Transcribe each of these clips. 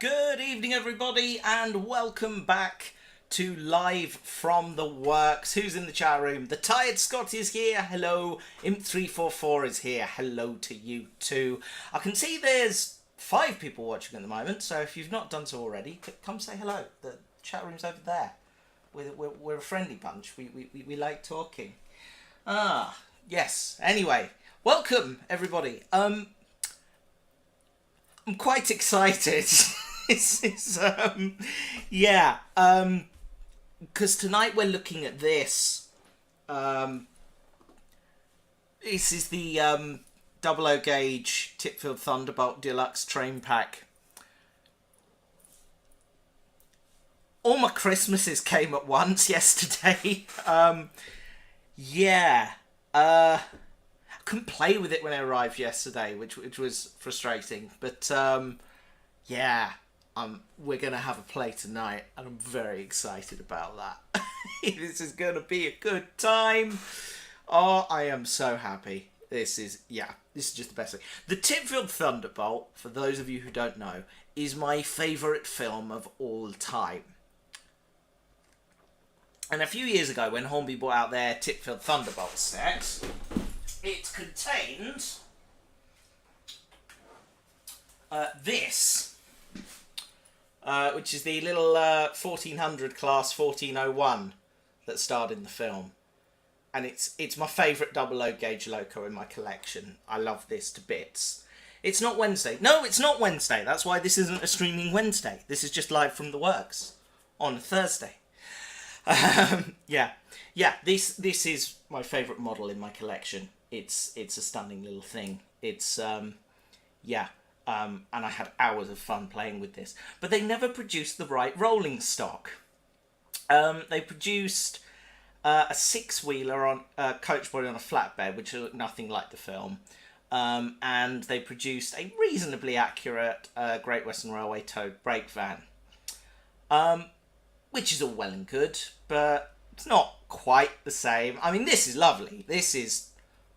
Good evening, everybody, and welcome back to Live from the Works. Who's in the chat room? The Tired Scott is here. Hello. Imp344 is here. Hello to you too. I can see there's 5 people watching at the moment, so if you've not done so already, come say hello. The chat room's over there. We're a friendly bunch. We like talking. Yes. Anyway, welcome, everybody. I'm quite excited. Because tonight we're looking at this. This is the 00 gauge Titfield Thunderbolt Deluxe Train Pack. All my Christmases came at once yesterday. I couldn't play with it when it arrived yesterday, which was frustrating. But we're gonna have a play tonight, and I'm very excited about that. This is gonna be a good time. Oh, I am so happy. This is just the best thing. The Titfield Thunderbolt, for those of you who don't know, is my favourite film of all time. And a few years ago, when Hornby brought out their Titfield Thunderbolt set, it contained this, which is the little 1400 class 1401 that starred in the film. And it's my favourite 00 gauge loco in my collection. I love this to bits. It's not Wednesday. No, it's not Wednesday. That's why this isn't a streaming Wednesday. This is just live from the works on a Thursday. This is my favourite model in my collection. It's a stunning little thing. And I had hours of fun playing with this. But they never produced the right rolling stock. They produced a 6-wheeler on a coach body on a flatbed, which looked nothing like the film. And they produced a reasonably accurate Great Western Railway towed brake van. Which is all well and good, but it's not quite the same. I mean, this is lovely. This is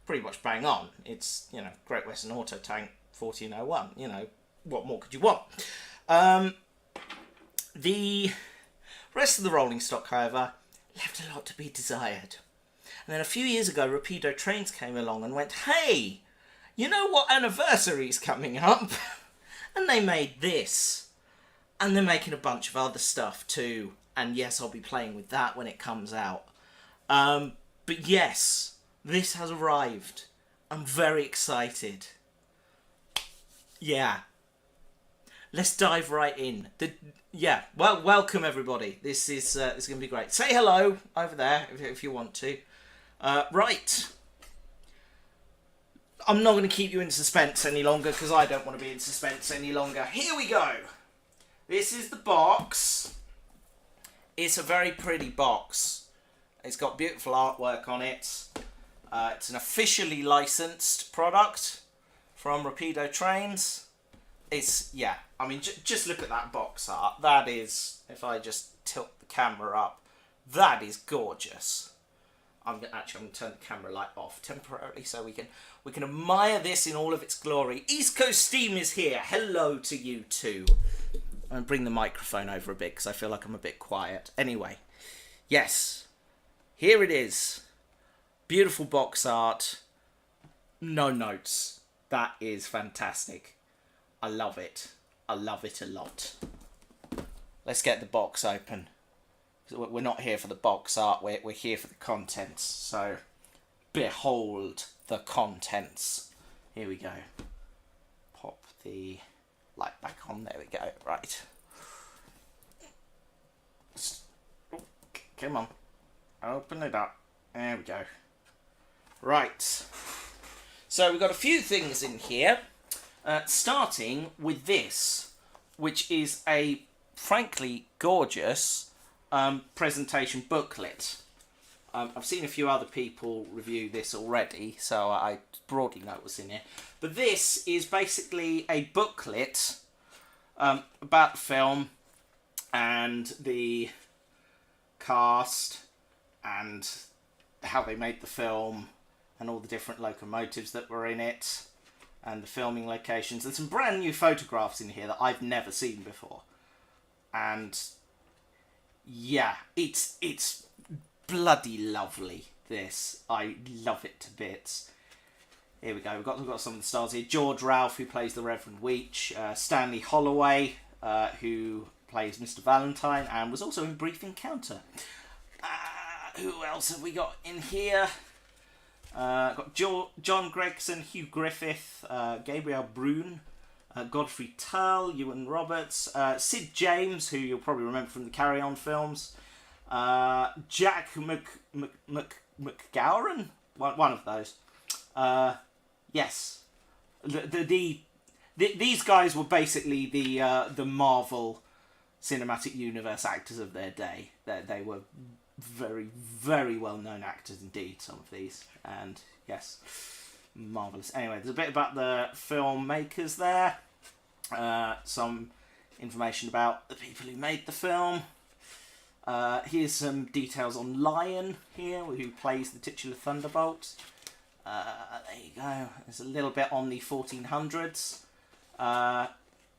pretty much bang on. It's, Great Western Auto Tank 1401. What more could you want? The rest of the rolling stock, however, left a lot to be desired. And then a few years ago, Rapido Trains came along and went, hey, you know what anniversary's coming up? And they made this. And they're making a bunch of other stuff too. And yes, I'll be playing with that when it comes out. But yes, this has arrived. I'm very excited. Yeah. Let's dive right in. Welcome everybody. This is going to be great. Say hello over there if you want to. Right. I'm not going to keep you in suspense any longer because I don't want to be in suspense any longer. Here we go. This is the box. It's a very pretty box. It's got beautiful artwork on it. It's an officially licensed product from Rapido Trains. Just look at that box art. That is, if I just tilt the camera up, that is gorgeous. I'm going to turn the camera light off temporarily so we can admire this in all of its glory. East Coast Steam is here. Hello to you too. I'm going to bring the microphone over a bit because I feel like I'm a bit quiet. Anyway, yes, here it is. Beautiful box art. No notes. That is fantastic. I love it. I love it a lot. Let's get the box open. We're not here for the box art. We're here for the contents. So, behold the contents. Here we go. Pop the light back on. There we go. Right. Come on. Open it up. There we go. Right. So we've got a few things in here. Starting with this, which is a frankly gorgeous presentation booklet. I've seen a few other people review this already, so I broadly know what's in here. But this is basically a booklet about the film and the cast and how they made the film and all the different locomotives that were in it. and the filming locations. There's some brand new photographs in here that I've never seen before. And yeah, it's bloody lovely, this. I love it to bits. Here we go, we've got some of the stars here. George Ralph, who plays the Reverend Weech. Stanley Holloway, who plays Mr. Valentine, and was also in Brief Encounter. Who else have we got in here? Got John Gregson, Hugh Griffith, Gabriel Brune, Godfrey Turl, Ewan Roberts, Sid James, who you'll probably remember from the Carry On films, Jack McGowan, one of those. Yes, these guys were basically the Marvel Cinematic Universe actors of their day. They were very, very well-known actors indeed, some of these, and yes, marvellous. Anyway, there's a bit about the filmmakers there, some information about the people who made the film. Here's some details on Lion here, who plays the titular Thunderbolt. There you go. There's a little bit on the 1400s,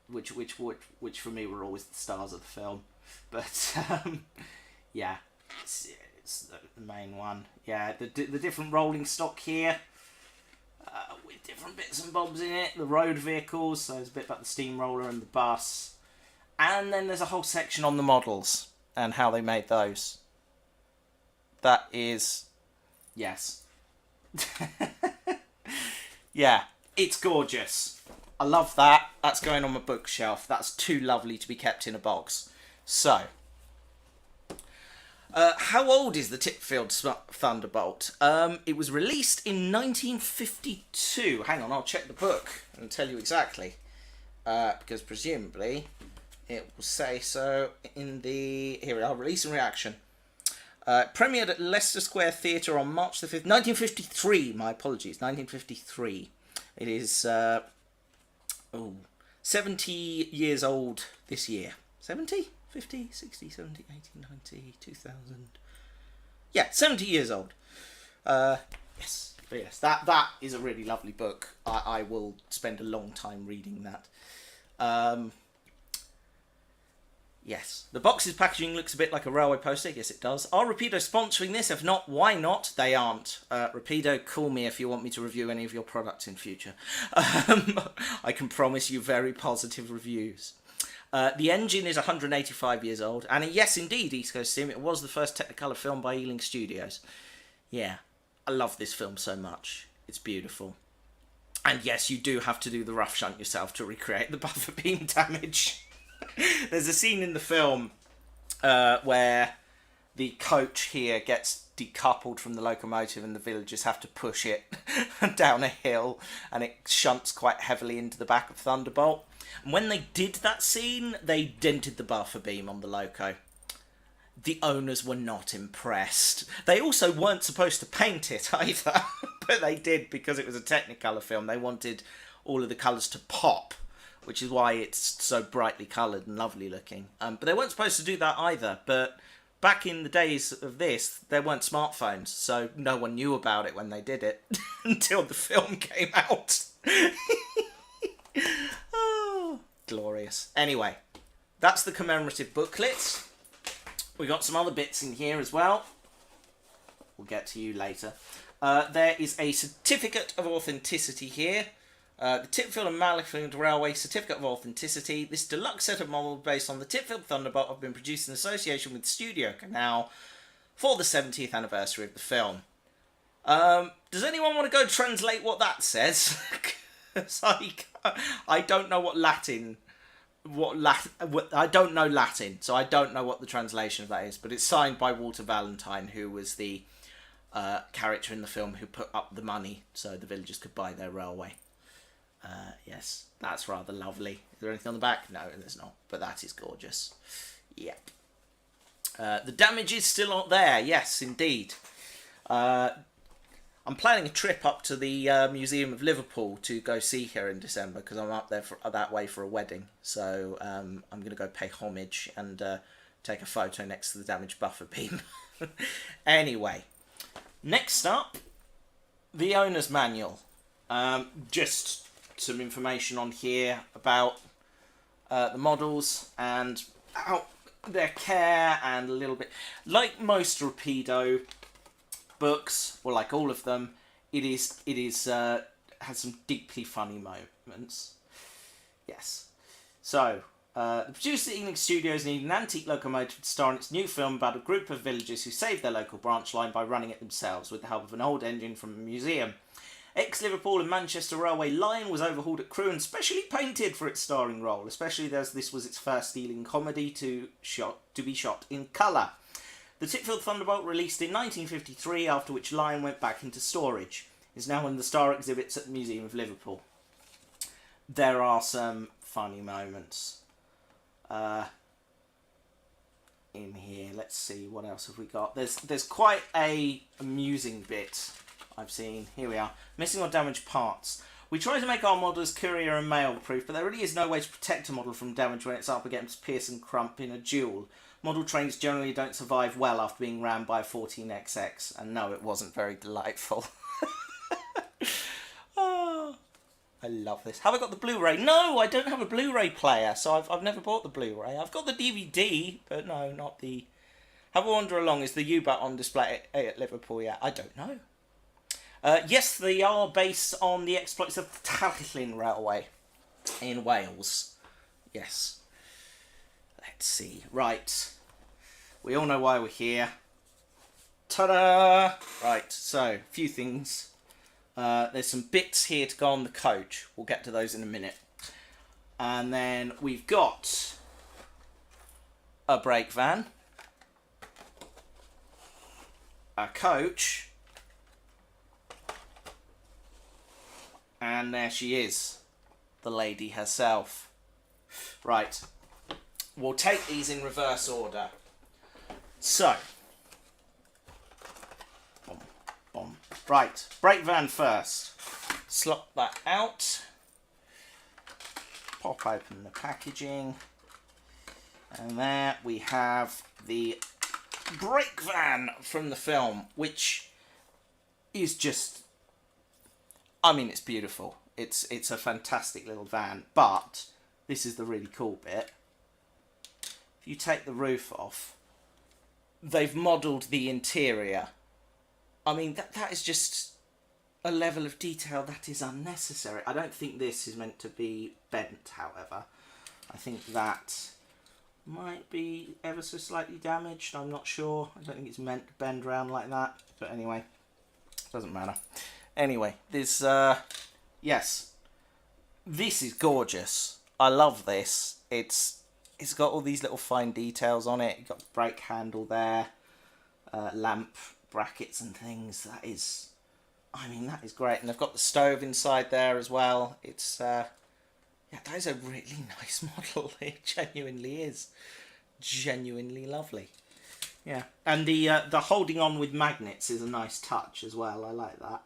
which for me were always the stars of the film, but yeah. It's the main one. Yeah, the different rolling stock here, with different bits and bobs in it. The road vehicles, so there's a bit about the steamroller and the bus. And then there's a whole section on the models and how they made those. That is... yes. Yeah, it's gorgeous. I love that. That's going on my bookshelf. That's too lovely to be kept in a box. So... how old is the Titfield Thunderbolt? It was released in 1952. Hang on, I'll check the book and tell you exactly. Because presumably it will say so in the... here we are, release and reaction. Premiered at Leicester Square Theatre on March the 5th, 1953. My apologies, 1953. It is 70 years old this year. 70? 50, 60, 70, 80, 90, 2000. Yeah, 70 years old. Yes, but yes, that is a really lovely book. I will spend a long time reading that. Yes, the box's packaging looks a bit like a railway poster. Yes, it does. Are Rapido sponsoring this? If not, why not? They aren't. Rapido, call me if you want me to review any of your products in future. I can promise you very positive reviews. The engine is 185 years old, and yes, indeed, East Coast Sim, it was the first Technicolor film by Ealing Studios. Yeah, I love this film so much. It's beautiful. And yes, you do have to do the rough shunt yourself to recreate the buffer beam damage. There's a scene in the film where the coach here gets decoupled from the locomotive and the villagers have to push it down a hill, and it shunts quite heavily into the back of Thunderbolt. And when they did that scene, they dented the buffer beam on the loco. The owners were not impressed. They also weren't supposed to paint it either, but they did because it was a Technicolor film. They wanted all of the colours to pop, which is why it's so brightly coloured and lovely looking. But they weren't supposed to do that either. But back in the days of this, there weren't smartphones, so no one knew about it when they did it until the film came out. Oh, glorious. Anyway, that's the commemorative booklet. We got some other bits in here as well. We'll get to you later. There is a certificate of authenticity here. The Titfield and Malahide Railway Certificate of Authenticity. This deluxe set of models based on the Titfield Thunderbolt have been produced in association with Studio Canal for the 70th anniversary of the film. Does anyone want to go translate what that says? Because I don't know what Latin... I don't know Latin, so I don't know what the translation of that is, but it's signed by Walter Valentine, who was the character in the film who put up the money so the villagers could buy their railway. Yes, that's rather lovely. Is there anything on the back? No, there's not, but that is gorgeous. Yep. The damage is still not there. Yes, indeed. I'm planning a trip up to the Museum of Liverpool to go see her in December because I'm up there that way for a wedding. So I'm going to go pay homage and take a photo next to the damaged buffer beam. Anyway, next up, the owner's manual. Just some information on here about the models and how their care, and a little bit like most Rapido books, or like all of them, it is has some deeply funny moments. Yes. So the producers at Evening Studios need an antique locomotive to star in its new film about a group of villagers who save their local branch line by running it themselves with the help of an old engine from a museum. Ex-Liverpool and Manchester Railway line was overhauled at crew and specially painted for its starring role, especially as this was its first Ealing comedy to be shot in colour. The Titfield Thunderbolt, released in 1953, after which line went back into storage, is now in the Star exhibits at the Museum of Liverpool. There are some funny moments in here. Let's see, what else have we got? There's quite a amusing bit I've seen. Here we are. Missing or damaged parts. We try to make our models courier and mail proof, but there really is no way to protect a model from damage when it's up against Pierce and Crump in a duel. Model trains generally don't survive well after being rammed by a 14XX, and no, it wasn't very delightful. Oh, I love this. Have I got the Blu-ray? No, I don't have a Blu-ray player, so I've never bought the Blu-ray. I've got the DVD, but no, not the... Have a wander along. Is the U-Bat on display at Liverpool yet? I don't know. Yes, they are based on the exploits of the Titfield Railway in Wales. Yes. Let's see. Right. We all know why we're here. Ta-da! Right, so, a few things. There's some bits here to go on the coach. We'll get to those in a minute. And then we've got a brake van, a coach, and there she is, the lady herself. Right, we'll take these in reverse order. So, boom, boom. Right, brake van first. Slot that out. Pop open the packaging. And there we have the brake van from the film, which is just... I mean, it's beautiful. It's a fantastic little van, but this is the really cool bit. If you take the roof off, they've modelled the interior. I mean, that is just a level of detail that is unnecessary. I don't think this is meant to be bent, however. I think that might be ever so slightly damaged. I'm not sure. I don't think it's meant to bend around like that. But anyway, doesn't matter. Anyway, this, yes, this is gorgeous. I love this. It's got all these little fine details on it. You've got the brake handle there, lamp brackets and things. That is, I mean, that is great. And they've got the stove inside there as well. It's, yeah, that is a really nice model. It genuinely is. Genuinely lovely. Yeah. And the holding on with magnets is a nice touch as well. I like that.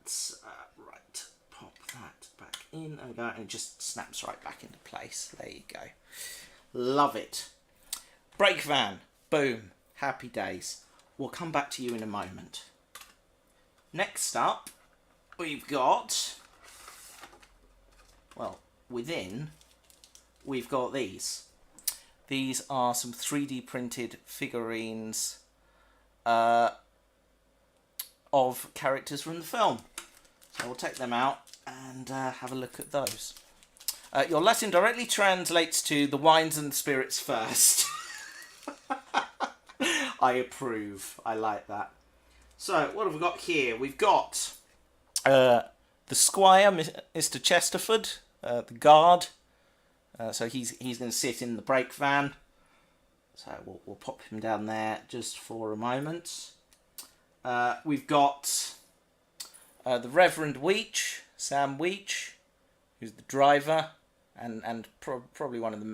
Let's, right, pop that back in. There we go. And it just snaps right back into place. There you go. Love it. Brake van. Boom. Happy days. We'll come back to you in a moment. Next up, we've got, well, within, we've got these. These are some 3D printed figurines of characters from the film. So we'll take them out and have a look at those. Your Latin directly translates to the wines and the spirits first. I approve. I like that. So, what have we got here? We've got the Squire, Mr. Chesterford, the guard. So he's going to sit in the brake van. So we'll pop him down there just for a moment. We've got the Reverend Weech, Sam Weech, who's the driver, and probably one of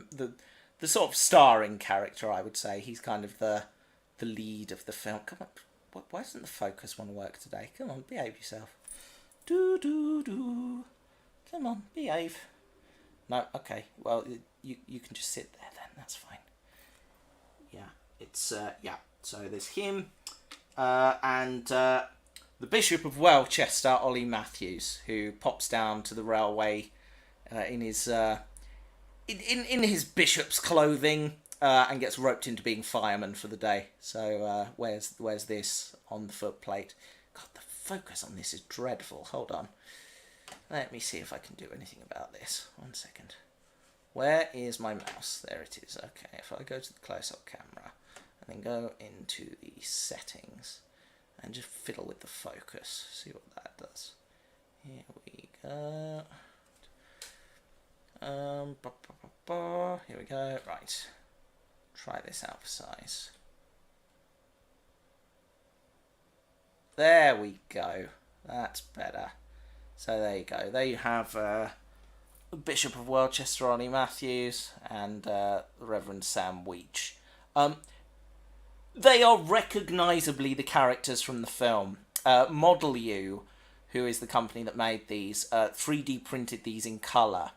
the sort of starring character, I would say. He's kind of the lead of the film. Come on, why doesn't the focus want to work today? Come on, behave yourself. Do. Come on, behave. No, okay. Well, you can just sit there then. That's fine. Yeah, it's yeah. So there's him, and the Bishop of Welchester, Ollie Matthews, who pops down to the railway in his bishop's clothing and gets roped into being fireman for the day. So where's this on the footplate? God, the focus on this is dreadful. Hold on. Let me see if I can do anything about this. 1 second. Where is my mouse? There it is. Okay, if I go to the close-up camera and then go into the settings and just fiddle with the focus, see what that does. Here we go. Here we go. Right. Try this out for size. There we go. That's better. So there you go. There you have the Bishop of Welchester, Ollie Matthews, and the Reverend Sam Weech. They are recognisably the characters from the film. Model U, who is the company that made these, 3D printed these in colour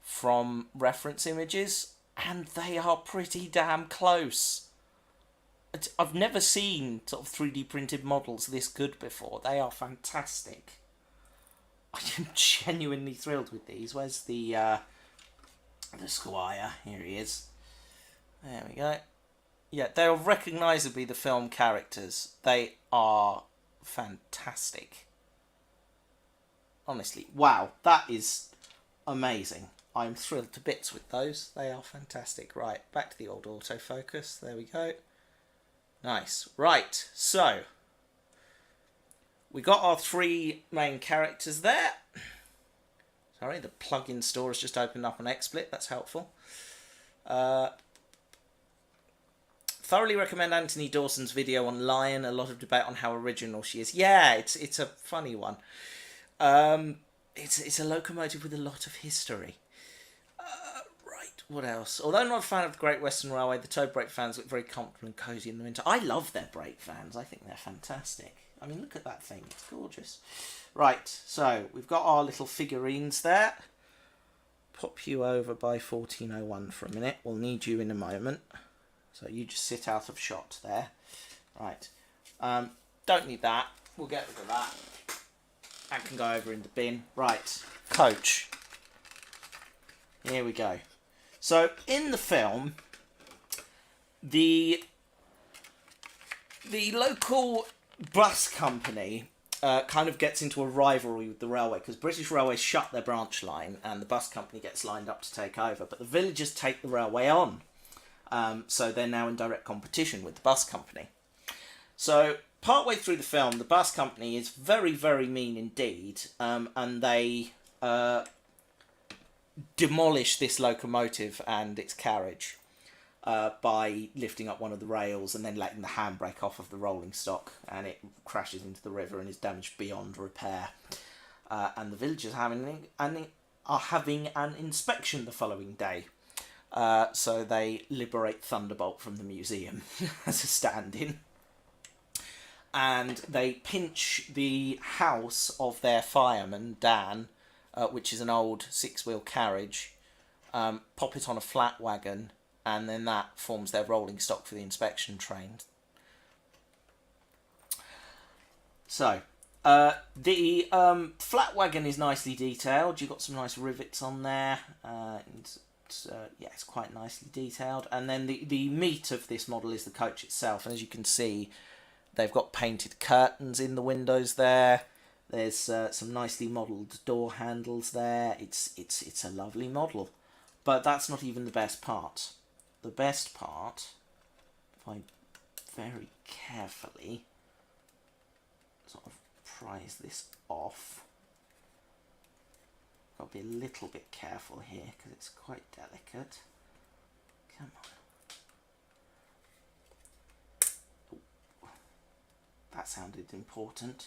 from reference images, and they are pretty damn close. I've never seen sort of 3D printed models this good before. They are fantastic. I am genuinely thrilled with these. Where's the Squire? Here he is. There we go. Yeah, they are recognisably the film characters. They are fantastic. Honestly, wow, that is amazing. I'm thrilled to bits with those. They are fantastic. Right, back to the old autofocus. There we go. Nice. Right, so we got our 3 main characters there. Sorry, the plugin store has just opened up on XSplit. That's helpful. Thoroughly recommend Anthony Dawson's video on Lion. A lot of debate on how original she is. Yeah, it's a funny one. It's a locomotive with a lot of history. Right, what else? Although I'm not a fan of the Great Western Railway, the tow brake fans look very comfortable and cosy in the winter. I love their brake fans. I think they're fantastic. I mean, look at that thing. It's gorgeous. Right, so we've got our little figurines there. Pop you over by 1401 for a minute. We'll need you in a moment. So you just sit out of shot there. Right. Don't need that. We'll get rid of that. That can go over in the bin. Right. Coach. Here we go. So in the film, the local bus company kind of gets into a rivalry with the railway because British Railways shut their branch line and the bus company gets lined up to take over, but the villagers take the railway on. So they're now in direct competition with the bus company. So partway through the film, the bus company is very, very mean indeed, and they demolish this locomotive and its carriage by lifting up one of the rails and then letting the handbrake off of the rolling stock, and it crashes into the river and is damaged beyond repair. And the villagers are having an inspection the following day. So they liberate Thunderbolt from the museum as a stand-in. And they pinch the house of their fireman, Dan, which is an old 6-wheel carriage, pop it on a flat wagon, and then that forms their rolling stock for the inspection train. So, the flat wagon is nicely detailed. You've got some nice rivets on there, and yeah, it's quite nicely detailed. And then the meat of this model is the coach itself, and as you can see, they've got painted curtains in the windows there. There's some nicely modelled door handles there. It's a lovely model, but that's not even the best part. The best part, if I very carefully sort of prise this off. Got to be a little bit careful here because it's quite delicate. Come on. Ooh. That sounded important.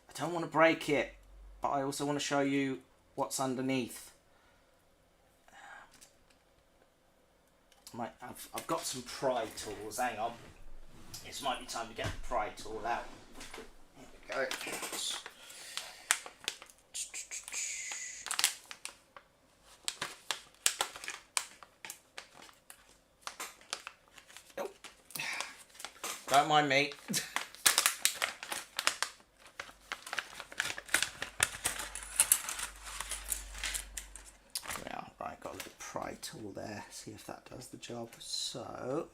I don't want to break it, but I also want to show you what's underneath. I've got some pry tools. Hang on. This might be time to get the pry tool out. Here we go. Don't mind me. tool there, see if that does the job. So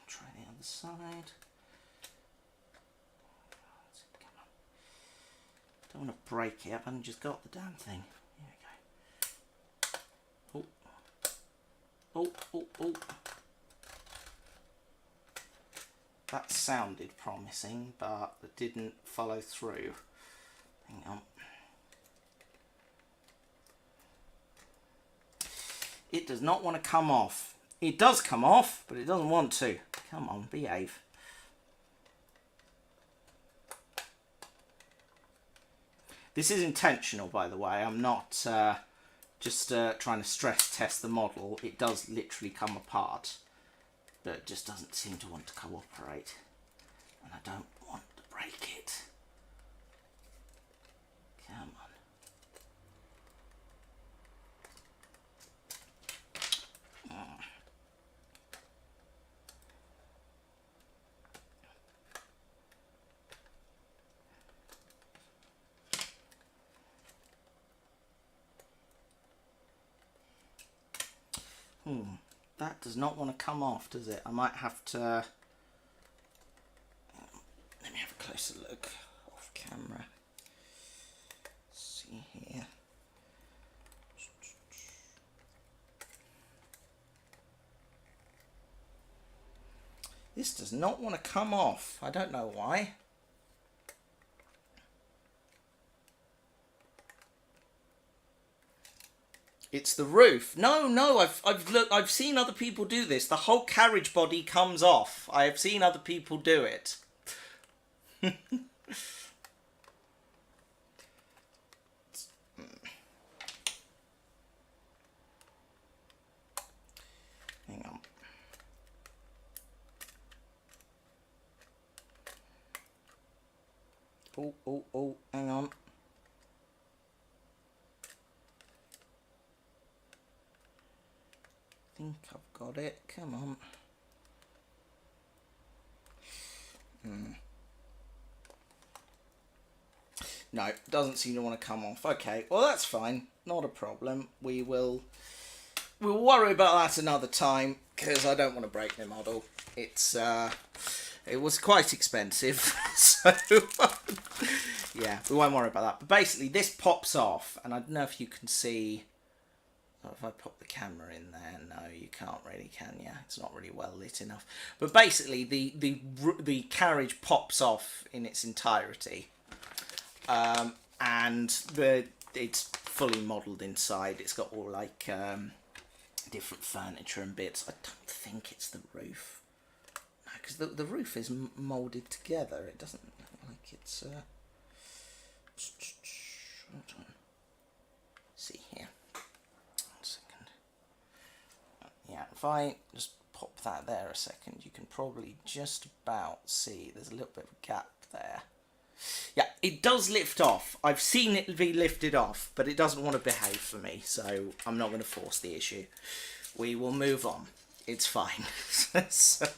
try the other side. Don't want to break it up, and just got the damn thing. Here we go. Oh, oh, oh. That sounded promising, but it didn't follow through. Hang on. It does not want to come off. It does come off, but it doesn't want to. Come on, behave. This is intentional, by the way. I'm not just trying to stress test the model. It does literally come apart, but it just doesn't seem to want to cooperate. And I don't want to break it. Come on. That does not want to come off, does it? I might have to... Let me have a closer look off camera. Let's see here. This does not want to come off. I don't know why. It's the roof. No, I've seen other people do this. The whole carriage body comes off. I have seen other people do it. Hang on. Oh, hang on. I think I've got it. Come on. No, it doesn't seem to want to come off. Okay, well that's fine. Not a problem. We'll worry about that another time, because I don't want to break the model. It was quite expensive, so yeah, we won't worry about that. But basically, this pops off, and I don't know if you can see. If I pop the camera in there, no, you can't really, can you? It's not really well lit enough. But basically, the carriage pops off in its entirety, and it's fully modelled inside. It's got all like different furniture and bits. I don't think it's the roof, no, because the roof is moulded together. It doesn't look like it's. See here. Yeah, if I just pop that there a second, you can probably just about see there's a little bit of a gap there. Yeah, it does lift off. I've seen it be lifted off, but it doesn't want to behave for me, so I'm not going to force the issue. We will move on. It's fine. So,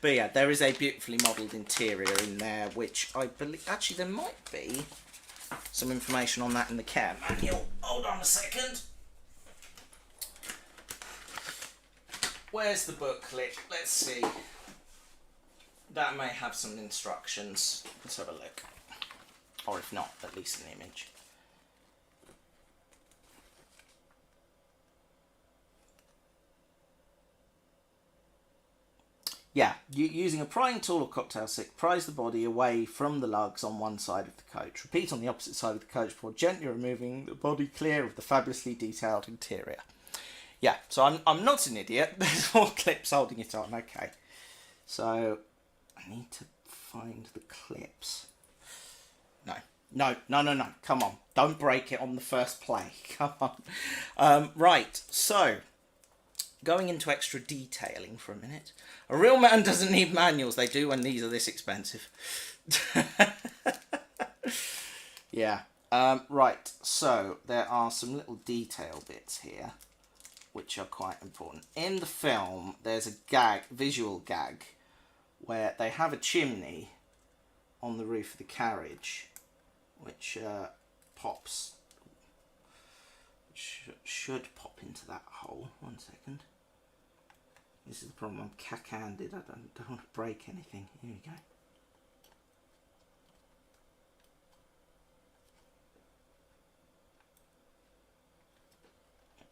but yeah, there is a beautifully modelled interior in there, which I believe... Actually, there might be some information on that in the care manual. Hold on a second. Where's the booklet? Let's see. That may have some instructions. Let's have a look. Or if not, at least an image. Yeah, using a prying tool or cocktail stick, prise the body away from the lugs on one side of the coach. Repeat on the opposite side of the coach before gently removing the body clear of the fabulously detailed interior. Yeah, so I'm not an idiot. There's more clips holding it on. Okay, so I need to find the clips. No. Come on, don't break it on the first play. Come on. Right, so going into extra detailing for a minute. A real man doesn't need manuals. They do when these are this expensive. Yeah. Right, so there are some little detail bits here. which are quite important. In the film, there's a visual gag, where they have a chimney on the roof of the carriage, which pops. Should pop into that hole. 1 second. This is the problem. I'm cack-handed. I don't want to break anything. Here we go.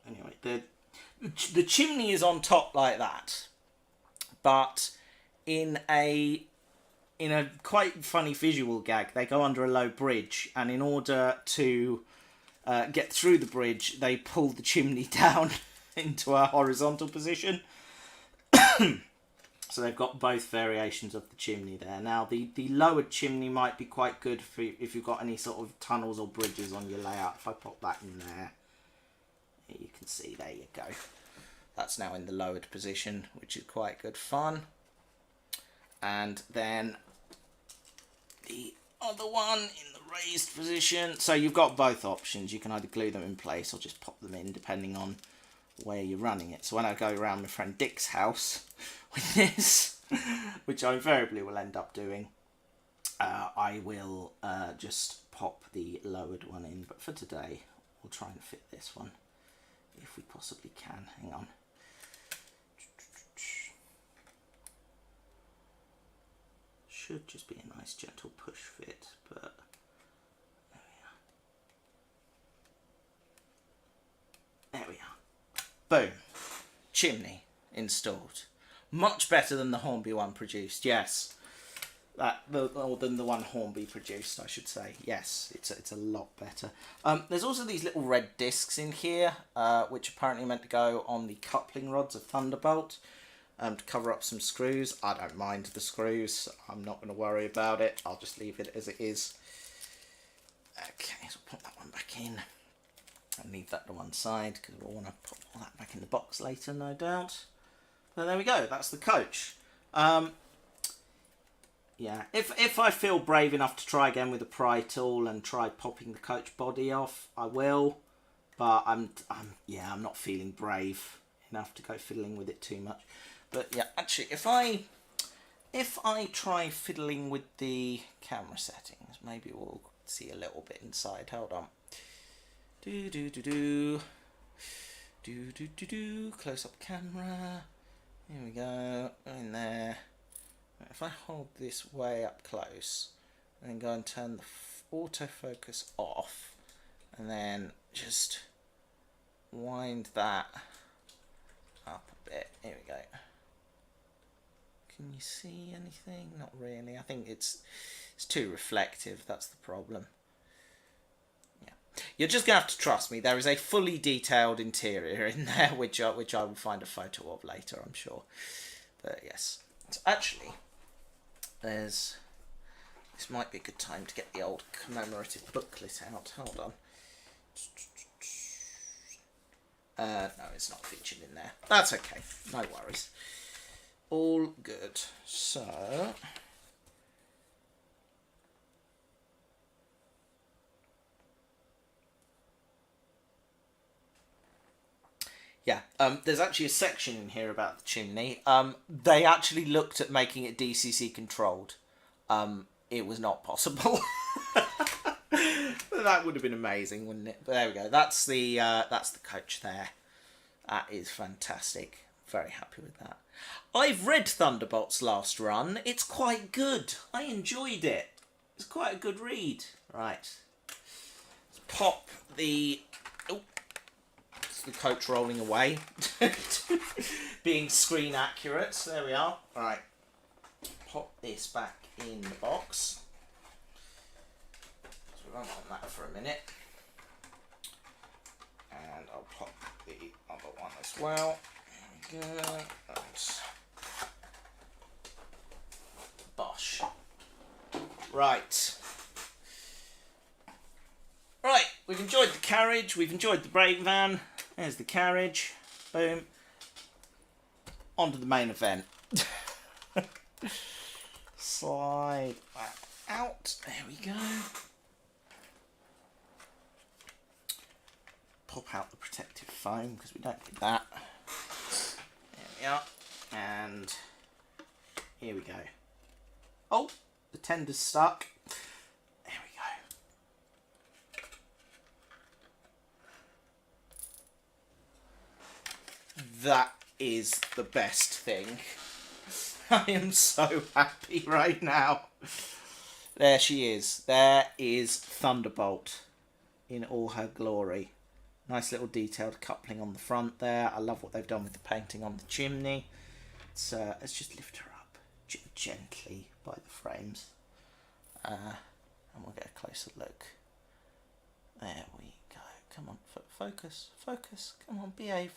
Anyway, the chimney is on top like that, but in a quite funny visual gag, they go under a low bridge, and in order to get through the bridge, they pull the chimney down into a horizontal position. So they've got both variations of the chimney there. Now, the lowered chimney might be quite good for if you've got any sort of tunnels or bridges on your layout. If I pop that in there, you can see, there you go. That's now in the lowered position, which is quite good fun. And then the other one in the raised position. So you've got both options. You can either glue them in place or just pop them in, depending on where you're running it. So when I go around my friend Dick's house with this, which I invariably will end up doing, I will just pop the lowered one in. But for today, we'll try and fit this one, if we possibly can. Hang on. Should just be a nice gentle push fit, but there we are. There we are. Boom. Chimney installed. Much better than the Hornby one produced, yes. Or than the one Hornby produced, I should say. Yes, it's a lot better. There's also these little red discs in here, which apparently are meant to go on the coupling rods of Thunderbolt, to cover up some screws. I don't mind the screws. I'm not going to worry about it. I'll just leave it as it is. Okay, so put that one back in. And leave that to one side, because we'll want to put all that back in the box later, no doubt. But there we go. That's the coach. Yeah, if I feel brave enough to try again with a pry tool and try popping the coach body off, I will. But I'm not feeling brave enough to go fiddling with it too much. But yeah, actually, if I try fiddling with the camera settings, maybe we'll see a little bit inside. Hold on. Close up camera. Here we go. In there. If I hold this way up close, and then go and turn the autofocus off, and then just wind that up a bit. Here we go. Can you see anything? Not really. I think it's too reflective. That's the problem. You're just going to have to trust me. There is a fully detailed interior in there, which I will find a photo of later, I'm sure. But yes. So actually, this might be a good time to get the old commemorative booklet out. Hold on. No, it's not featured in there. That's okay. No worries. All good. So... yeah, there's actually a section in here about the chimney. They actually looked at making it DCC controlled. It was not possible. That would have been amazing, wouldn't it? But there we go. That's the coach there. That is fantastic. Very happy with that. I've read Thunderbolt's last run. It's quite good. I enjoyed it. It's quite a good read. Right. Let's pop the... the coach rolling away, being screen accurate. So there we are. Right, pop this back in the box. So we won't want that for a minute, and I'll pop the other one as well. There we go. And bosh. Right. Right, we've enjoyed the carriage, we've enjoyed the brake van. There's the carriage. Boom. On to the main event. Slide that out. There we go. Pop out the protective foam because we don't need that. There we are. And here we go. Oh, the tender's stuck. There we go. That is the best thing. I am so happy right now. There she is. There is Thunderbolt in all her glory. Nice little detailed coupling on the front there. I love what they've done with the painting on the chimney. Let's just lift her up gently by the frames. And we'll get a closer look. There we go. Come on, focus, focus. Come on, behave.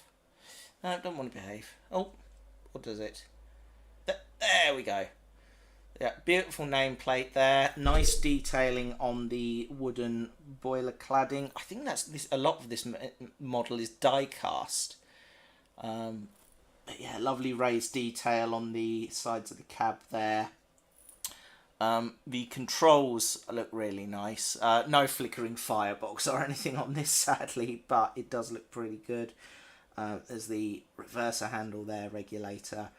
No, I don't want to behave. Oh, what does it? There we go. Yeah, beautiful nameplate there. Nice detailing on the wooden boiler cladding. I think that's this. A lot of this model is die cast. But yeah, lovely raised detail on the sides of the cab there. The controls look really nice. No flickering firebox or anything on this, sadly, but it does look pretty good. There's the reverser handle there, regulator.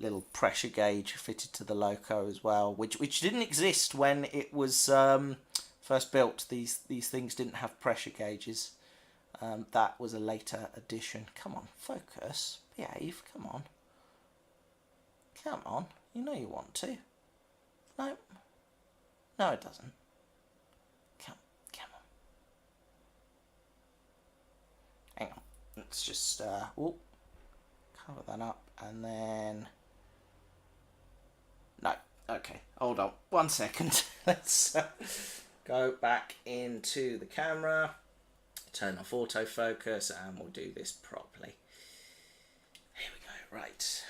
Little pressure gauge fitted to the loco as well, which didn't exist when it was first built. These things didn't have pressure gauges. That was a later addition. Come on, focus, behave. Come on, come on. You know you want to. No, no, it doesn't. Come on. Hang on. Let's just cover that up and then. No, okay, hold on 1 second. Let's go back into the camera, turn off autofocus, and we'll do this properly. Here we go, right.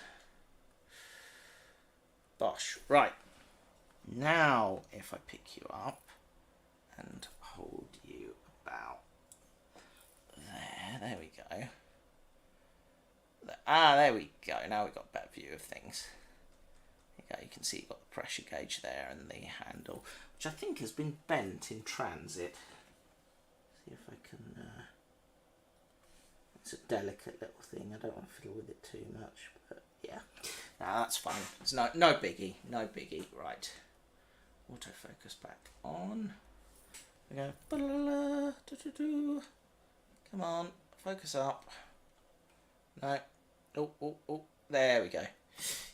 Bosh, right. Now, if I pick you up and hold you about there we go. There we go, now we've got a better view of things. You can see you've got the pressure gauge there and the handle, which I think has been bent in transit. See if I can. It's a delicate little thing. I don't want to fiddle with it too much, but yeah, no, that's fine. It's no biggie, no biggie. Right, autofocus back on. We go. Come on, focus up. No. Oh. There we go.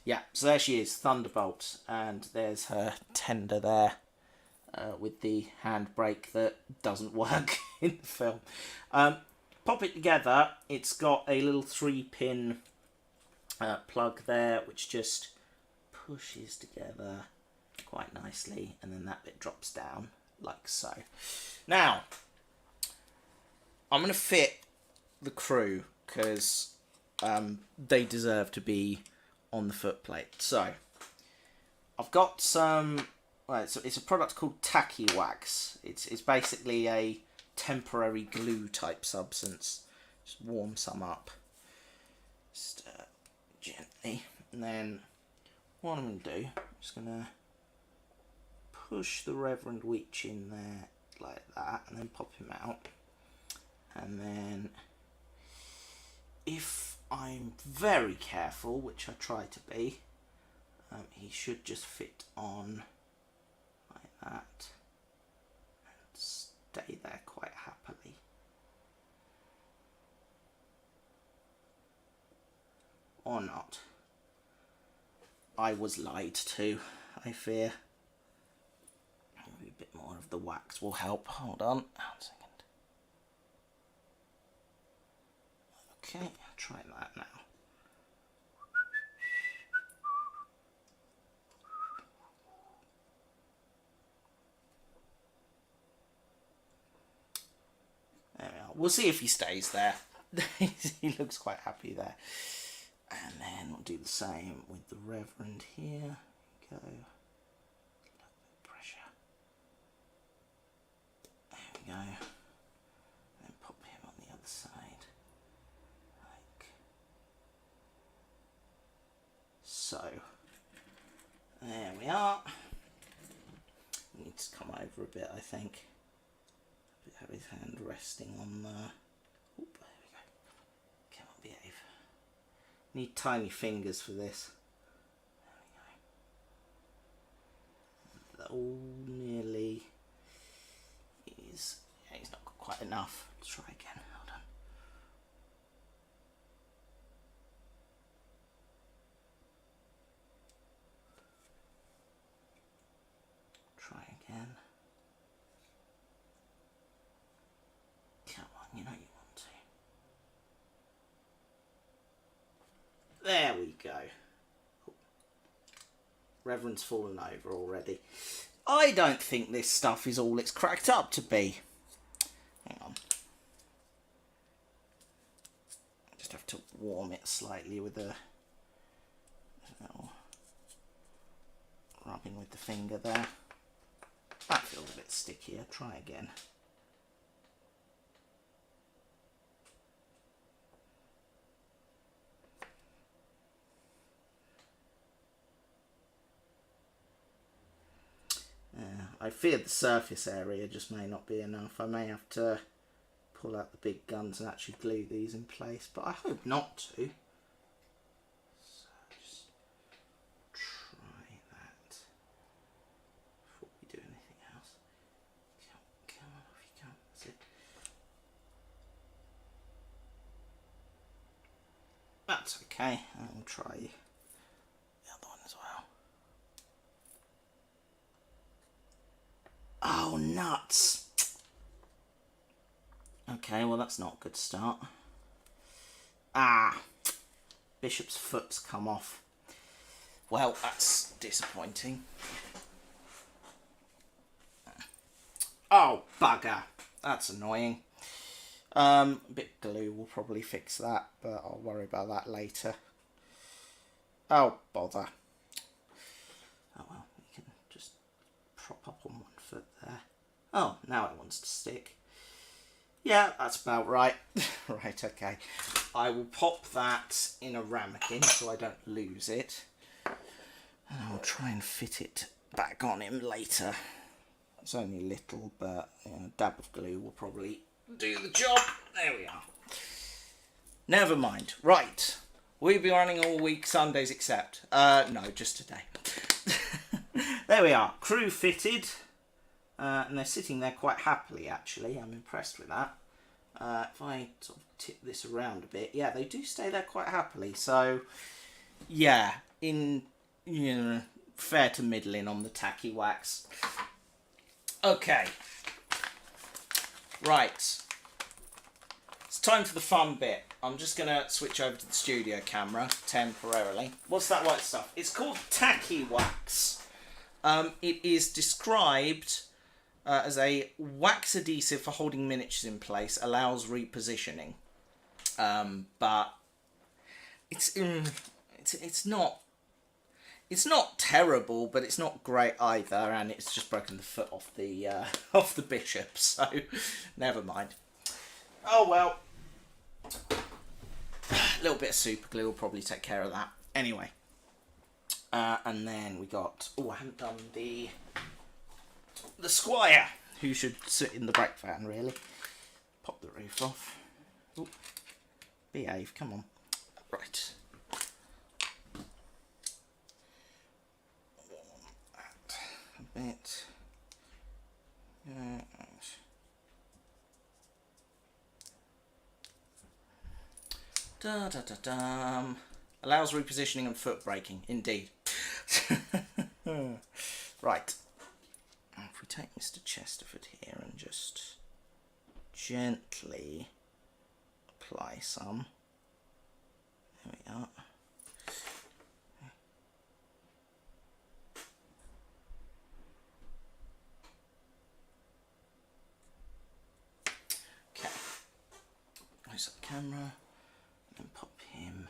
Yeah, so there she is, Thunderbolt, and there's her tender there with the handbrake that doesn't work in the film. Pop it together, it's got a little 3-pin plug there, which just pushes together quite nicely, and then that bit drops down like so. Now, I'm going to fit the crew because they deserve to be on the footplate. So I've got some. Well, it's a product called Tacky Wax. It's basically a temporary glue type substance. Just warm some up, just gently, and then what I'm going to do, I'm just going to push the Reverend Witch in there like that, and then pop him out, and then if I'm very careful, which I try to be, he should just fit on like that and stay there quite happily. Or not. I was lied to, I fear. Maybe a bit more of the wax will help. Hold on 1 second. Okay, try that now. There we are. We'll see if he stays there. He looks quite happy there. And then we'll do the same with the Reverend here. Go. A little bit of pressure. There we go. Then pop him on the other side. Like so. There we are. He needs to come over a bit, I think. Have his hand resting on the. Ooh, Need tiny fingers for this. There we go. That all nearly is... Yeah, he's not got quite enough. Let's try again. Hold on. Try again. Come on, you know you want to. There we go. Reverend's fallen over already. I don't think this stuff is all it's cracked up to be. Hang on. Just have to warm it slightly with a little rubbing with the finger there. That feels a bit stickier. Try again. I fear the surface area just may not be enough. I may have to pull out the big guns and actually glue these in place, but I hope not to. So just try that before we do anything else. Come on, off you come. That's it. That's okay. I'll try the other one as well. Oh, nuts. Okay, well, that's not a good start. Ah, Bishop's foot's come off. Well, that's disappointing. Oh, bugger. That's annoying. A bit of glue will probably fix that, but I'll worry about that later. Oh, bother. Oh, well, you can just prop up on one foot there. Oh, now it wants to stick. Yeah, that's about right. Right, okay. I will pop that in a ramekin so I don't lose it. And I'll try and fit it back on him later. It's only little, but you know, a dab of glue will probably do the job. There we are. Never mind. Right. We'll be running all week, Sundays except. No, just today. There we are. Crew fitted. And they're sitting there quite happily, actually. I'm impressed with that. If I sort of tip this around a bit, yeah, they do stay there quite happily. So, yeah, fair to middling on the tacky wax. Okay. Right. It's time for the fun bit. I'm just going to switch over to the studio camera temporarily. What's that white stuff? It's called tacky wax. It is described as a wax adhesive for holding miniatures in place, allows repositioning. But it's not terrible, but it's not great either, and it's just broken the foot off the off the bishop. So never mind. Oh well. A little bit of super glue will probably take care of that. Anyway. And then we got... Oh, I haven't done the Squire, who should sit in the brake van, really. Pop the roof off. Ooh. Behave, come on. Right. That a bit. Da-da-da-dum. Allows repositioning and foot braking, indeed. Right. If we take Mr. Chesterford here and just gently apply some. There we are. Okay. Close up the camera and pop him.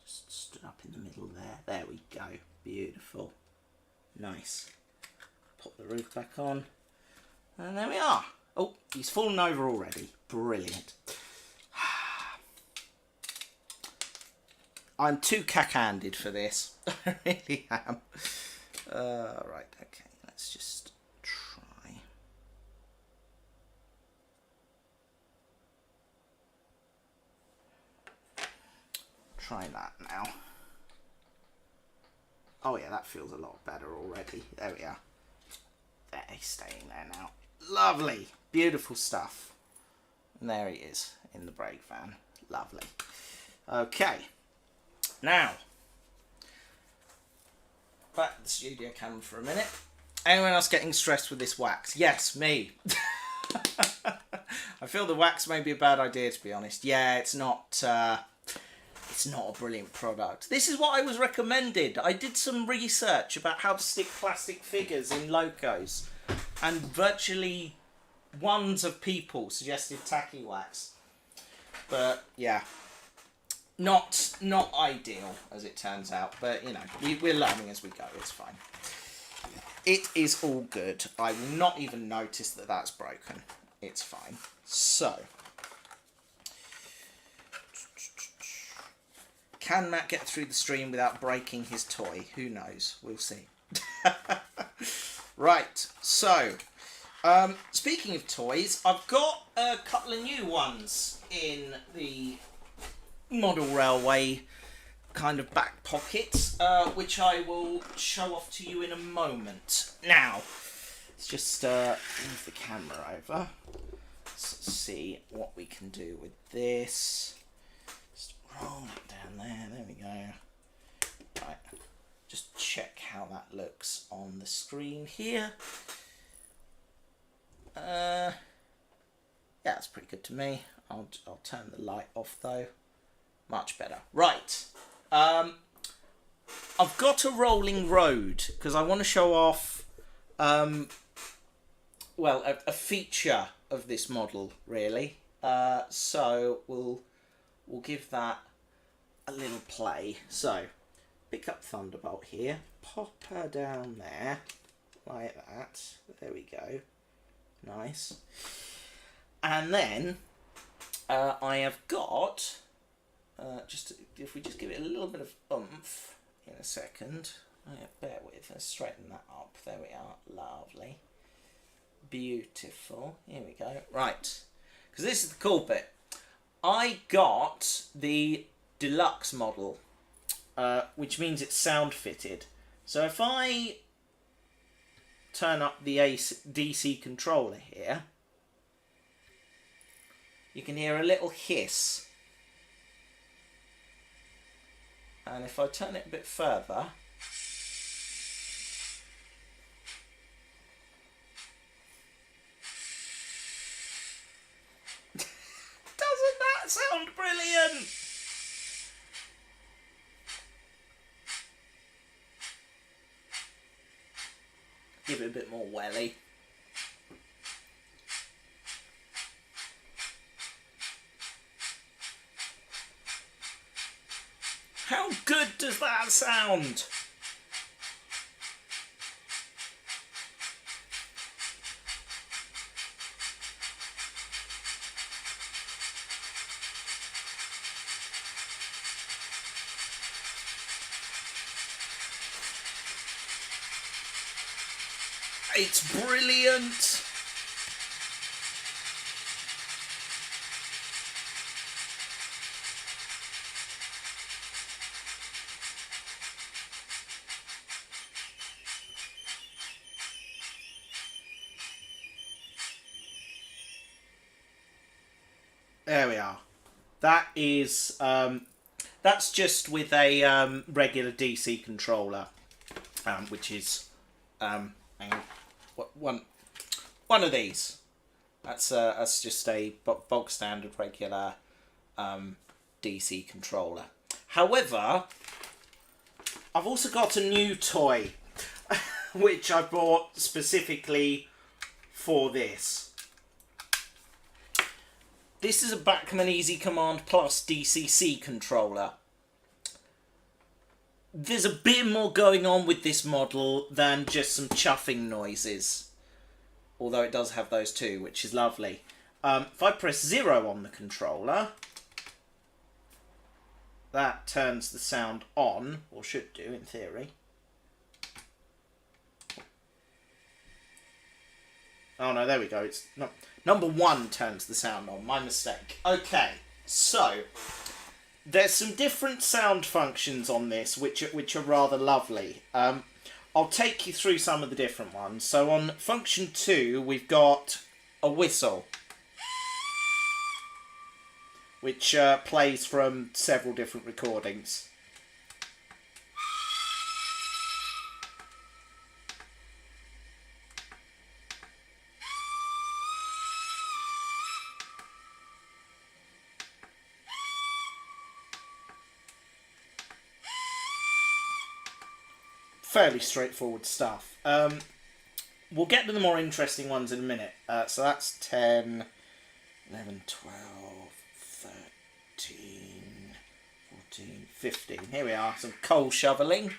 Just stood up in the middle there. There we go. Beautiful. Nice. Pop the roof back on. And there we are. Oh, he's fallen over already. Brilliant. I'm too cack-handed for this. I really am. Right, okay. Let's just try. try that now. Oh yeah, that feels a lot better already. There we are. There, he's staying there now. Lovely. Beautiful stuff. And there he is in the brake van. Lovely. Okay. Now, back to the studio camera for a minute. Anyone else getting stressed with this wax? Yes, me. I feel the wax may be a bad idea, to be honest. Yeah, it's not a brilliant product. This is what I was recommended. I did some research about how to stick plastic figures in locos, and virtually ones of people suggested tacky wax. But yeah, not ideal as it turns out. But you know, we're learning as we go. It's fine. It is all good. I will not even notice that that's broken. It's fine. So, can Matt get through the stream without breaking his toy? Who knows? We'll see. Right. So, speaking of toys, I've got a couple of new ones in the model railway kind of back pocket, which I will show off to you in a moment. Now, let's just move the camera over. Let's see what we can do with this. Just roll it down there. There we go. Right. Just check how that looks on the screen here. Yeah, that's pretty good to me. I'll turn the light off though. Much better. Right. I've got a rolling road because I want to show off, well, a feature of this model really. So we'll give that a little play. So pick up Thunderbolt here, pop her down there like that. There we go. Nice. And then I have got. If we just give it a little bit of oomph in a second. Oh, yeah, bear with. Let's straighten that up. There we are. Lovely. Beautiful. Here we go. Right. Because this is the cool bit. I got the deluxe model, which means it's sound fitted. So if I turn up the DC controller here, you can hear a little hiss. And if I turn it a bit further, doesn't that sound brilliant? Give it a bit more welly. How good does that sound? It's brilliant. There we are. That is that's just with a regular DC controller, which is hang on, one of these. That's just a bog standard regular DC controller. However, I've also got a new toy which I bought specifically for this. This is a Bachmann Easy Command Plus DCC controller. There's a bit more going on with this model than just some chuffing noises. Although it does have those too, which is lovely. If I press 0 on the controller, that turns the sound on, or should do in theory. Oh no, there we go. It's not, number 1 turns the sound on. My mistake. Okay, so There's some different sound functions on this, which are rather lovely. I'll take you through some of the different ones. So on function 2, we've got a whistle, which plays from several different recordings. Fairly straightforward stuff. We'll get to the more interesting ones in a minute. So that's 10, 11, 12, 13, 14, 15. Here we are, some coal shoveling.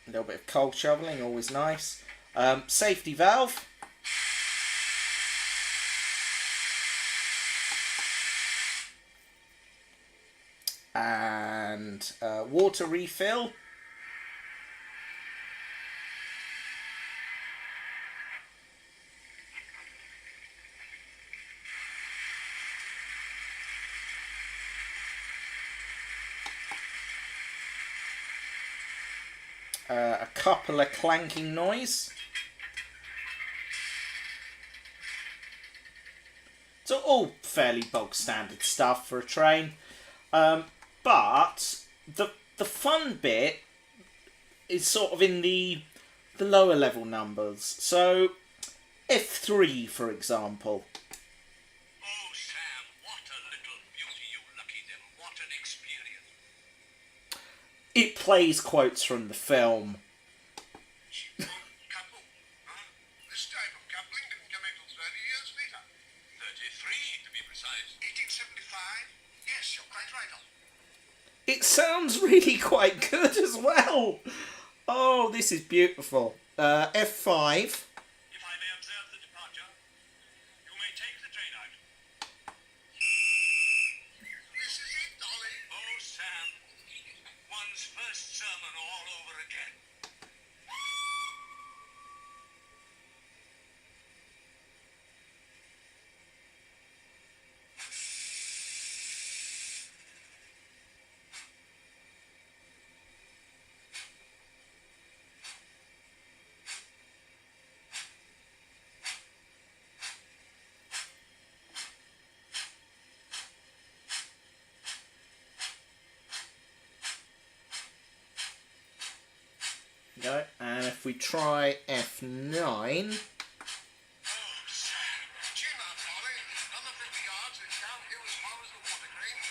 A little bit of coal shoveling, always nice. Safety valve. And water refill. A couple of clanking noise. So all fairly bog standard stuff for a train. But the fun bit is sort of in the lower level numbers. So F3, for example. Oh, Sam, what a little beauty, you lucky them. What an experience. It plays quotes from the film. Couple, huh? This type of coupling didn't come in until 30 years later. 33, to be precise. 1875? Yes, you're quite right, Alden. It sounds really quite good as well. Oh, this is beautiful. F5. If I may observe the departure, you may take the train out. This is it, Dolly. Oh, Sam, one's first sermon all over again. Go. And if we try F9. Oh, Sam, chin up, Dolly. Another 50 yards and downhill as far as the water green.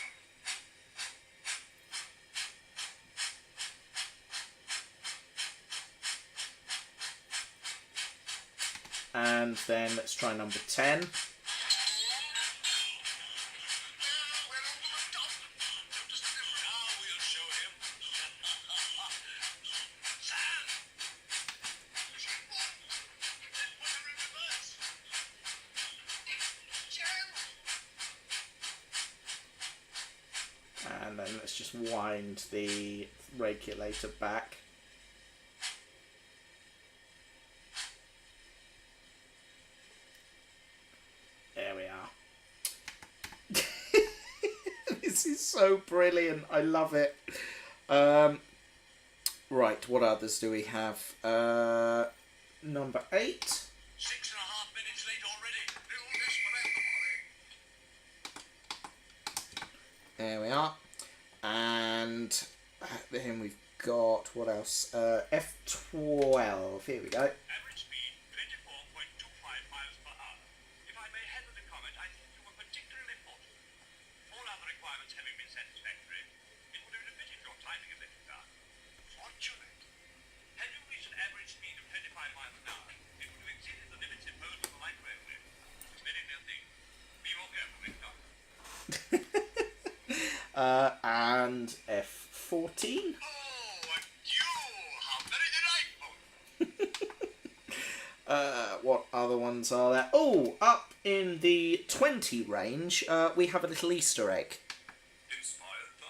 And then let's try number 10. And then let's just wind the regulator back. There we are. This is so brilliant. I love it. Right, what others do we have? Number 8. 6.5 minutes late already. There we are. And then we've got, what else? F12. Here we go. Average speed 24.25 miles per hour. If I may hazard a comment, I think you were particularly fortunate. All other requirements having been satisfactory, it would have defeated your timing a bit far. Fortunate? Had you reached an average speed of 25 miles an hour, it would have exceeded the limits imposed on the light railway. It's very near thing. Be more careful next time. And F14. Oh, adieu! How very delightful! What other ones are there? Oh, up in the 20 range, we have a little Easter egg. Inspired by?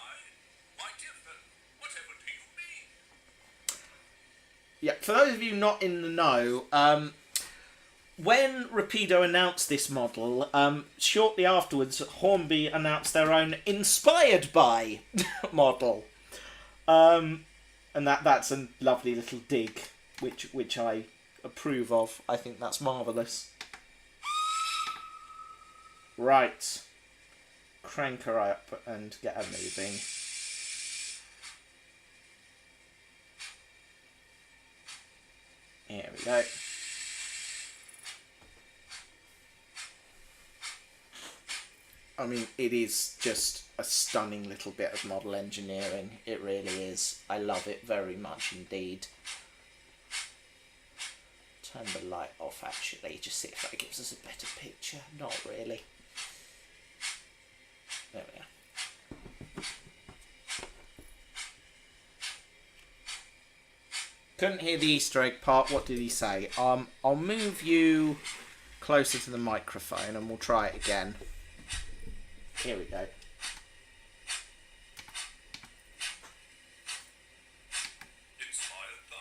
My dear fellow, whatever do you mean? Yeah, for those of you not in the know, when Rapido announced this model, shortly afterwards, Hornby announced their own inspired by model. And that's a lovely little dig, which I approve of. I think that's marvellous. Right. Crank her up and get her moving. Here we go. I mean, it is just a stunning little bit of model engineering. It really is. I love it very much indeed. Turn the light off, actually, just see if that gives us a better picture. Not really. There we are. Couldn't hear the Easter egg part. What did he say? I'll move you closer to the microphone and we'll try it again. Here we go. Inspired by?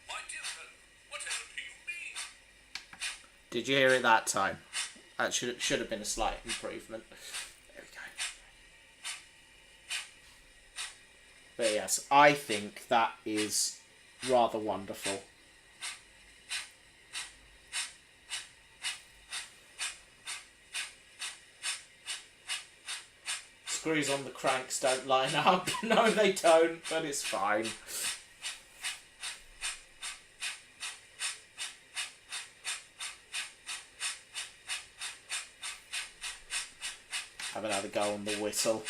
My dear fellow, whatever do you mean? Did you hear it that time? That should have been a slight improvement. There we go. But yes, I think that is rather wonderful. Screws on the cranks don't line up. No, they don't, but it's fine. Have another go on the whistle.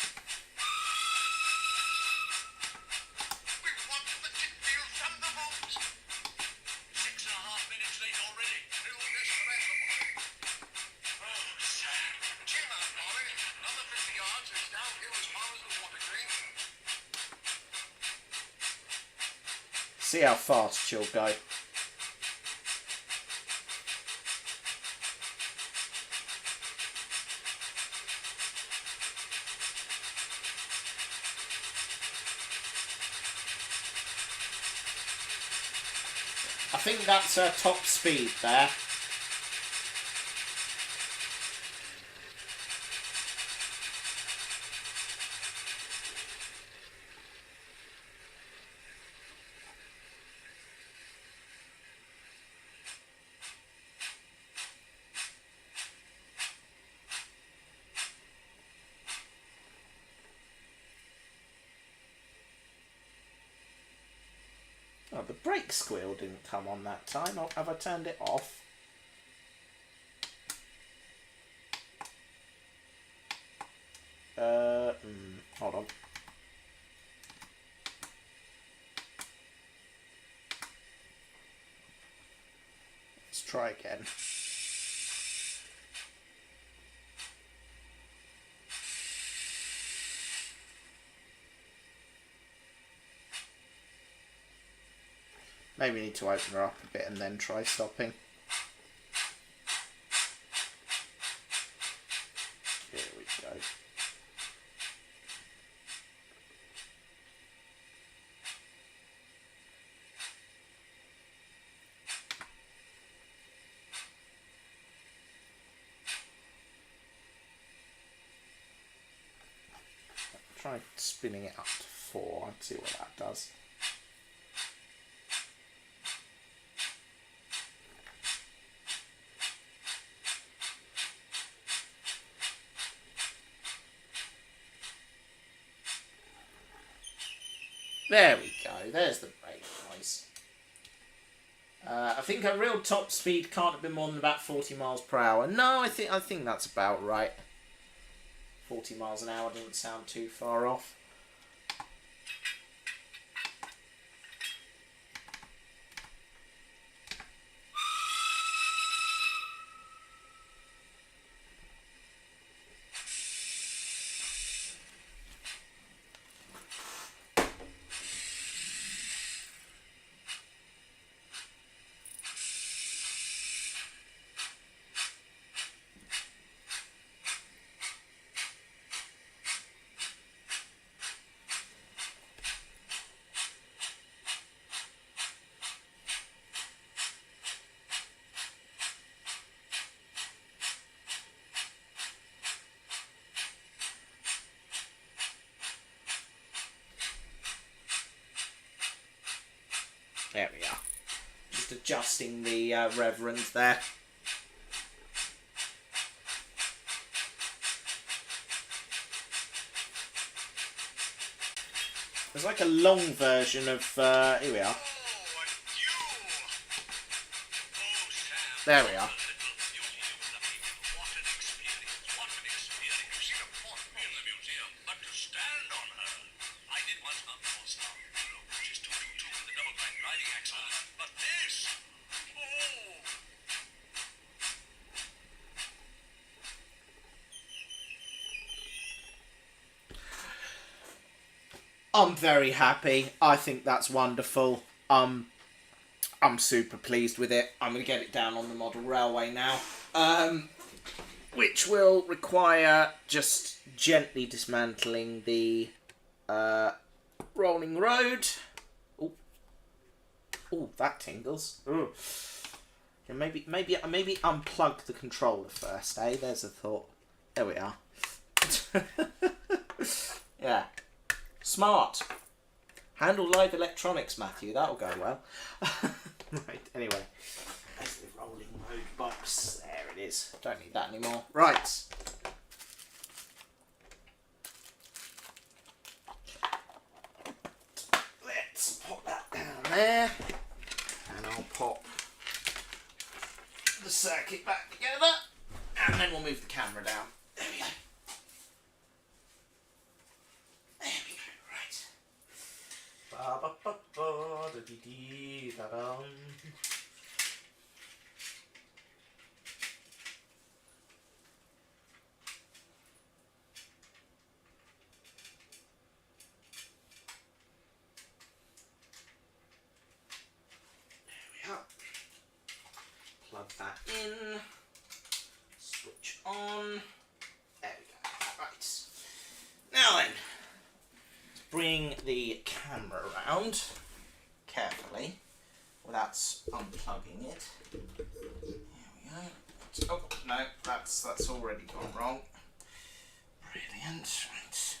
We've won the Titfield Thunderbolt! 6.5 minutes late already. Still desperate. Oh, sad. Chill out, darling. Another 50 yards is downhill as far as the water green. See how fast she'll go. I think that's her top speed there. Oh, the brake squeal didn't come on that time. Oh, have I turned it off? Hold on. Let's try again. Maybe need to open her up a bit and then try stopping. Here we go. Try spinning it up to 4 and see what that does. There we go. There's the brake noise. I think a real top speed can't have been more than about 40 miles per hour. No, I think that's about right. 40 miles an hour doesn't sound too far off. There we are. Just adjusting the reverend there. There's like a long version of, here we are. There we are. I'm very happy. I think that's wonderful. I'm super pleased with it. I'm going to get it down on the model railway now. Which will require just gently dismantling the rolling road. Oh, that tingles. Ooh. Yeah, maybe unplug the controller first, eh? There's a thought. There we are. Yeah. Smart. Handle live electronics, Matthew. That'll go well. Right, anyway. There's the rolling road box. There it is. Don't need that anymore. Right. Let's pop that down there. And I'll pop the circuit back together. And then we'll move the camera down. There we go. Ba ba ba ba da dee dee da dum. There we are. Plug that in. Switch on. There we go. Right. Now then. Bring the camera around carefully without unplugging it. There we go. Oh no, that's already gone wrong. Brilliant. Right.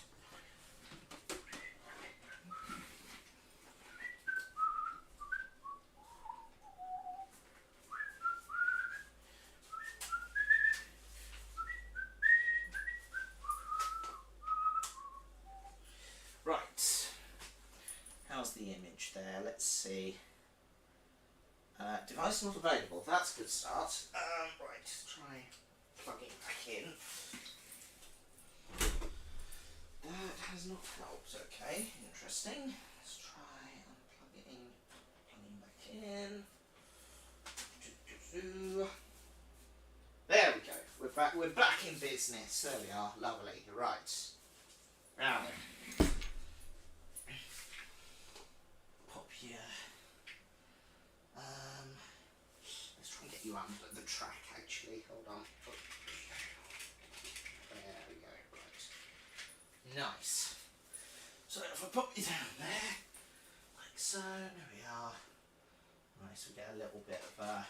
Right. How's the image there? Let's see. Device not available. That's a good start. Right, try plugging back in. That has not helped. Okay, interesting. Let's try unplugging, plugging back in. There we go. We're back. We're back in business. There we are. Lovely. Right. Now then. Pop here. Let's try and get you under the track actually. Hold on. There we go. Right. Nice. So if I pop you down there, like so, there we are. Nice, we get a little bit of a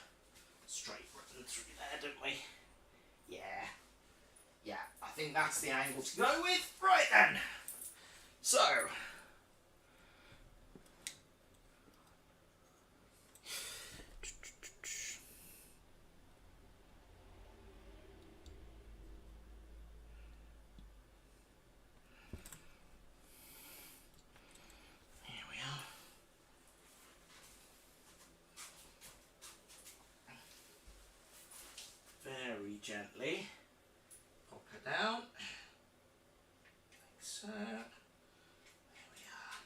straight run through there, don't we? Yeah. Yeah, I think that's the angle to go with. Right then. So. Here we are. Very gently. Pop her down. Like so. There we are.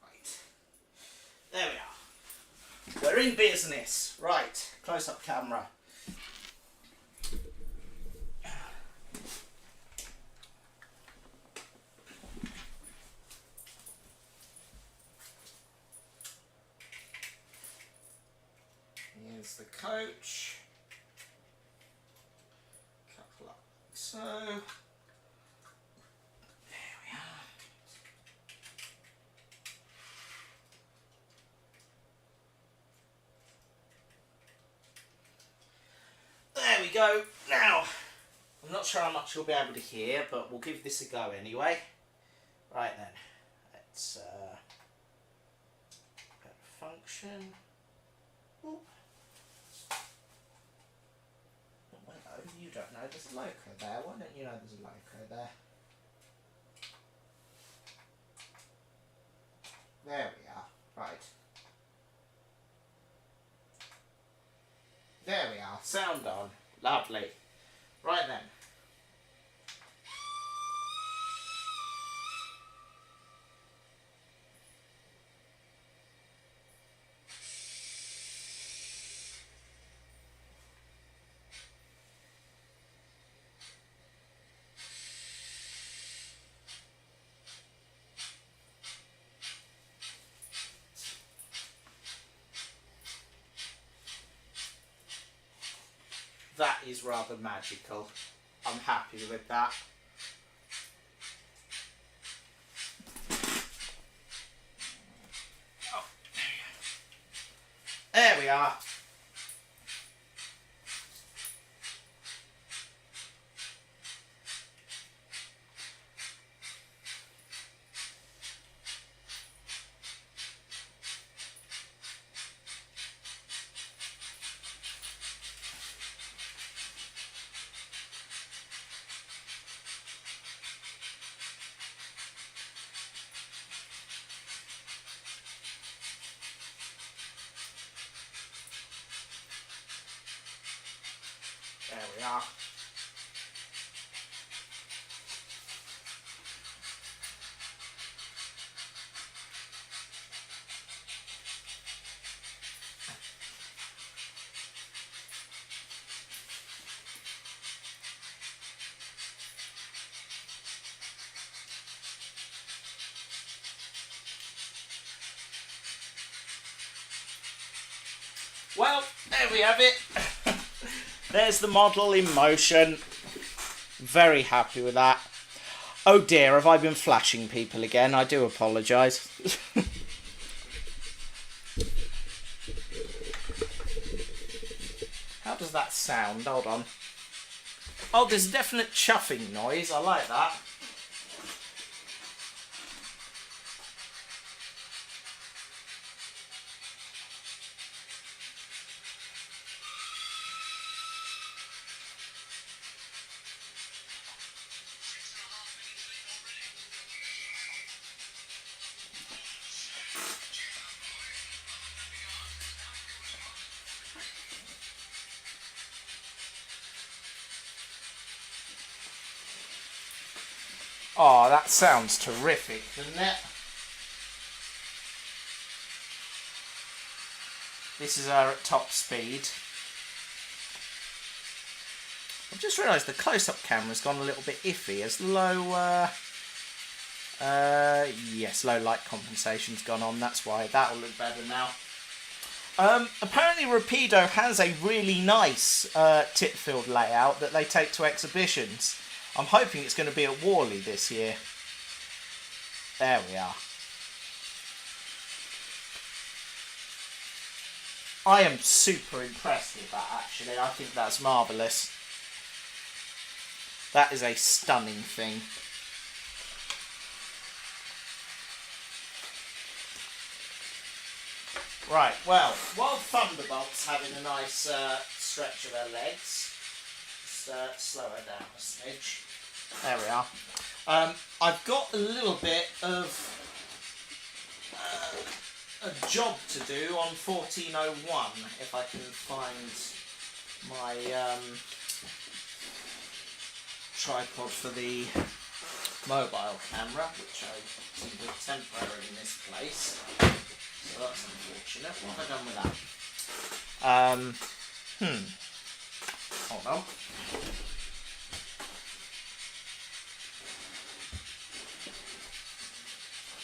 Right. There we are. We're in business. Right. Close up camera. Here's the coach. Couple up like so. There we are. go. Now, I'm not sure how much you'll be able to hear, but we'll give this a go anyway. Right then, let's go to function. Ooh. Well, you don't know, there's a loco there. Why don't you know there's a loco there? There we are. Right. There we are. Sound on. Lovely. Right then. That is rather magical. I'm happy with that. Oh, there we are. There we are. Well, there we have it. There's the model in motion. Very happy with that. Oh dear, have I been flashing people again? I do apologise. How does that sound? Hold on. Oh, there's a definite chuffing noise. I like that. Oh, that sounds terrific, doesn't it? This is our at top speed. I've just realised the close-up camera's gone a little bit iffy as low, yes, low light compensation's gone on. That's why that'll look better now. Apparently Rapido has a really nice Titfield layout that they take to exhibitions. I'm hoping it's going to be at Worley this year. There we are. I am super impressed with that, actually. I think that's marvellous. That is a stunning thing. Right, well, while Thunderbolt's having a nice stretch of her legs, just slow her down a smidge. There we are. I've got a little bit of a job to do on 1401, if I can find my tripod for the mobile camera, which I seem to have temporarily misplaced. So that's unfortunate. What have I done with that? Hold on.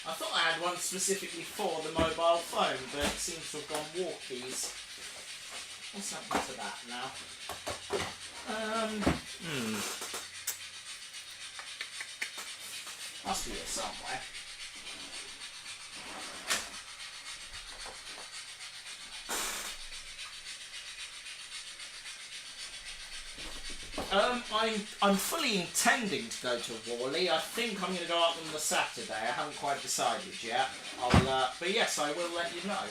I thought I had one specifically for the mobile phone, but it seems to have gone walkies. What's happened to that now? Must be here somewhere. I'm fully intending to go to Worley. I think I'm going to go up on the Saturday. I haven't quite decided yet. But yes, I will let you know.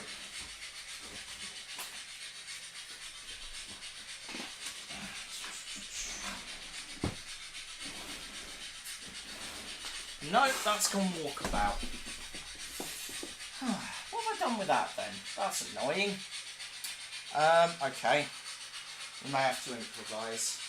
No, that's gone walkabout. What have I done with that then? That's annoying. Okay. We may have to improvise.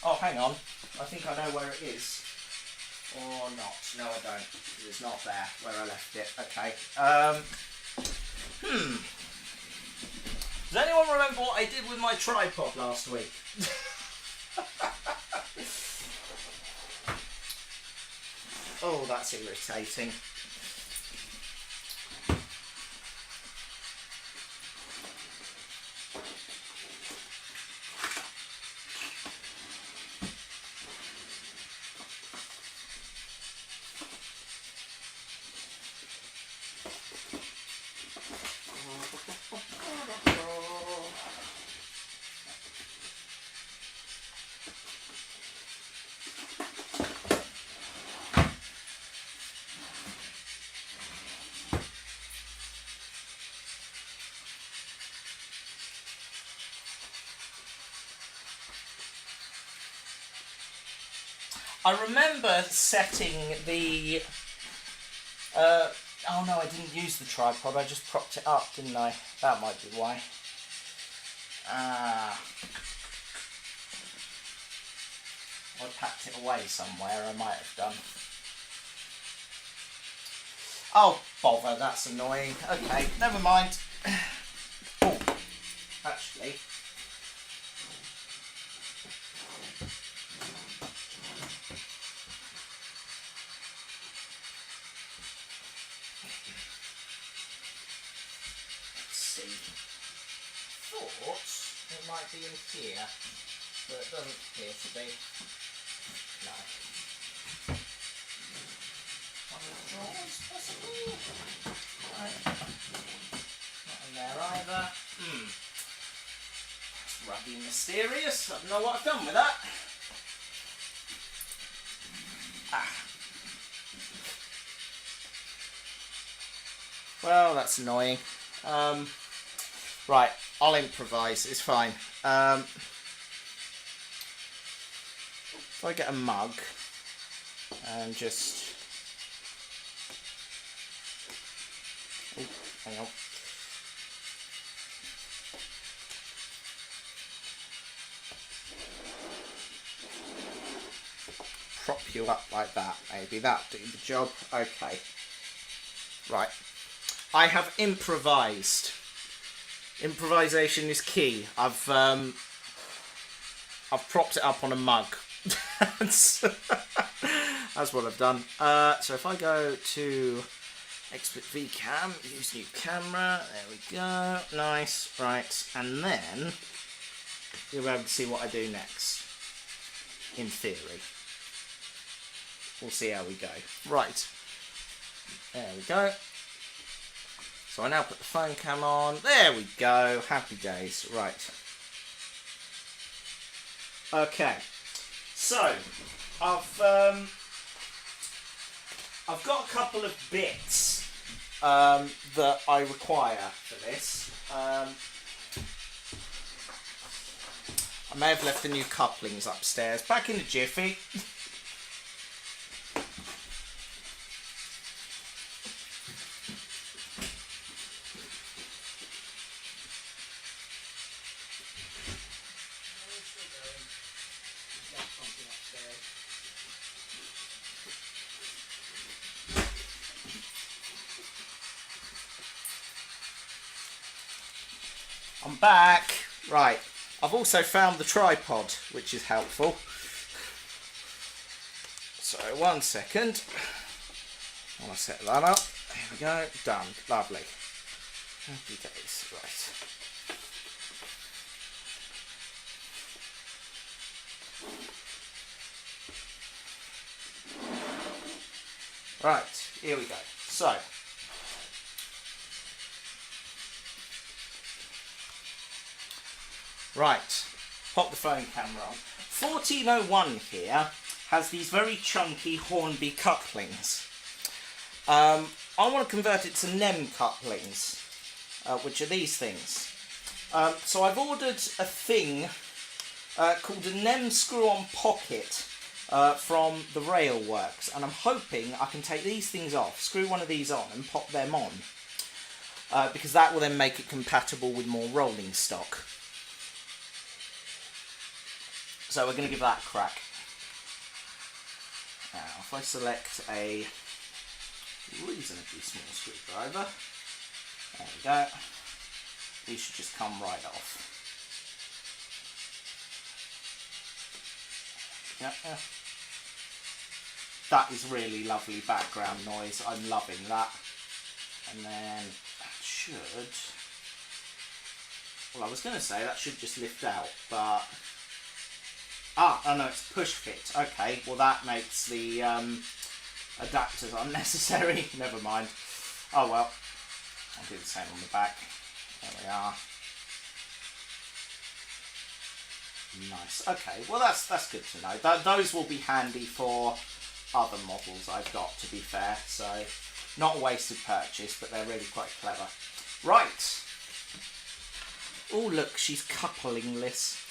Oh, hang on. I think I know where it is. Or not. No, I don't. It's not there where I left it. Okay. Does anyone remember what I did with my tripod last week? Oh, that's irritating. I remember setting the... oh no, I didn't use the tripod, I just propped it up, didn't I? That might be why. I packed it away somewhere, I might have done. Oh, bother, that's annoying. Okay, never mind. Oh, actually... Thought it might be in here, but it doesn't appear to be. No. One of the drawers, possibly? Right. Not in there either. That's rather mysterious. I don't know what I've done with that. Well, that's annoying. Right, I'll improvise, it's fine. If I get a mug and just... Oh, hang on. Prop you up like that, maybe. That'll do the job. Okay. Right. I have improvised. Improvisation is key. I've propped it up on a mug. That's what I've done. So if I go to Expert VCam, use new camera, there we go, nice, right, and then you'll be able to see what I do next, in theory. We'll see how we go. Right, there we go. So I now put the phone cam on. There we go. Happy days. Right. Okay. So I've got a couple of bits that I require for this. I may have left the new couplings upstairs. Back in a jiffy. I'm back. Right, I've also found the tripod, which is helpful. So, 1 second. I want to set that up. There we go. Done. Lovely. Happy days. Right. Right, here we go. So, Right, pop the phone camera on. 1401 here has these very chunky Hornby couplings. I want to convert it to NEM couplings, which are these things. So I've ordered a thing called a NEM screw-on pocket from the Railworks, and I'm hoping I can take these things off, screw one of these on and pop them on, because that will then make it compatible with more rolling stock. So we're going to give that a crack. Now, if I select a reasonably small screwdriver, there we go, these should just come right off. Yeah. That is really lovely background noise. I'm loving that. And then that should... Well, I was going to say that should just lift out, but... Ah, oh no, it's push fit. Okay, well that makes the adapters unnecessary. Never mind. Oh well. I'll do the same on the back. There we are. Nice. Okay, well that's good to know. Those will be handy for other models I've got, to be fair. So, not a wasted purchase, but they're really quite clever. Right. Oh look, she's couplingless.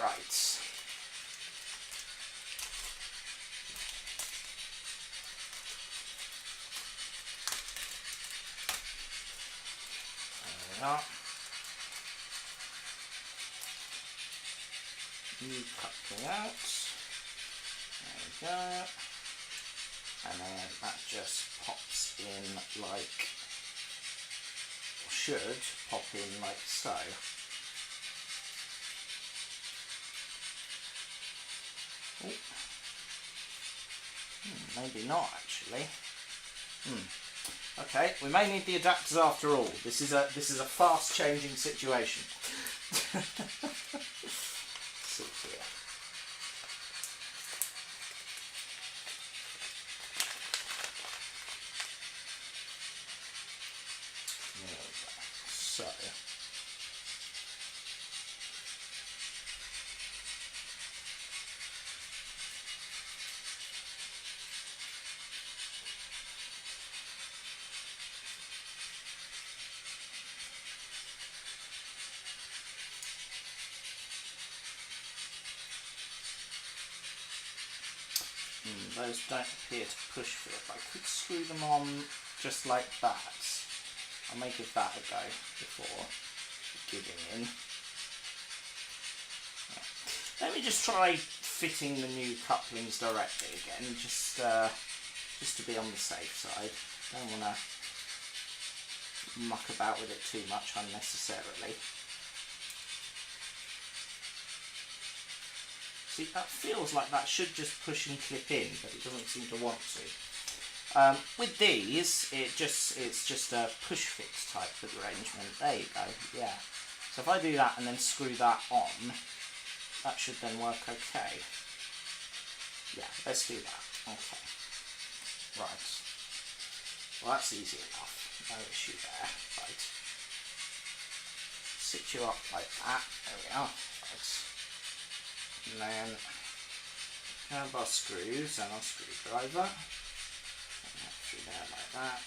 Right. There we are. New coupling out. There we go. And then that just pops in like, or should pop in like so. Maybe not actually. Okay, we may need the adapters after all. This is a fast changing situation. See here. There we go. So. Those don't appear to push fit. I could screw them on just like that. I may give that a go before giving in. Yeah. Let me just try fitting the new couplings directly again, just to be on the safe side. Don't want to muck about with it too much unnecessarily. See, that feels like that should just push and clip in, but it doesn't seem to want to. With these, it's just a push fit type of arrangement. There you go, yeah. So if I do that and then screw that on, that should then work okay. Yeah, let's do that. Okay. Right. Well, that's easy enough. No issue there. Right. Sit you up like that. There we are. Right. And then have our screws and our screwdriver. And that through there like that.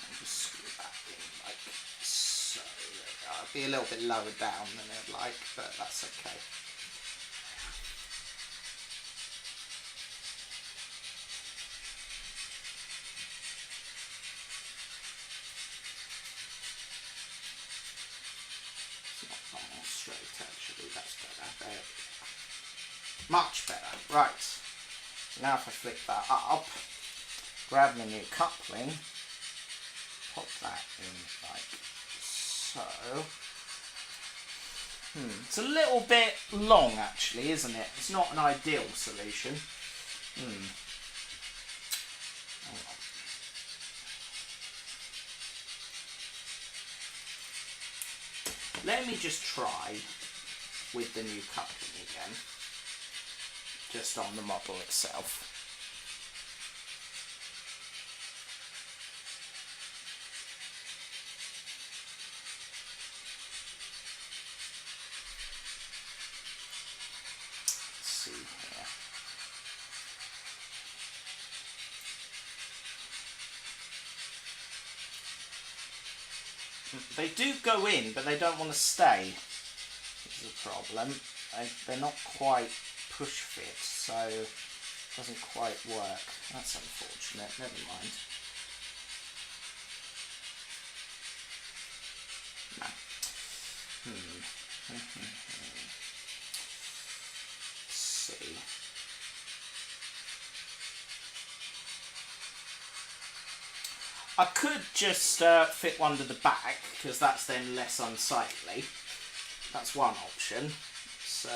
And just screw that in like so. There we go. It'll be a little bit lower down than I'd like, but that's okay. Straight actually, that's better. There we go. Much better. Right. So now if I flick that up, grab the new coupling, pop that in like so. It's a little bit long actually, isn't it? It's not an ideal solution. Hang on. Let me just try with the new coupling again, just on the model itself. They do go in, but they don't want to stay. This is a problem. They're not quite push fit, so it doesn't quite work. That's unfortunate. Never mind. No. Let's see. I could just fit one to the back, because that's then less unsightly. That's one option. Let's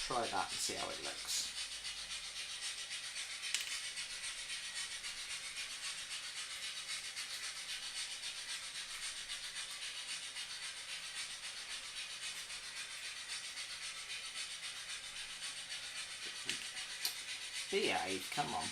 try that and see how it looks. Behave, come on.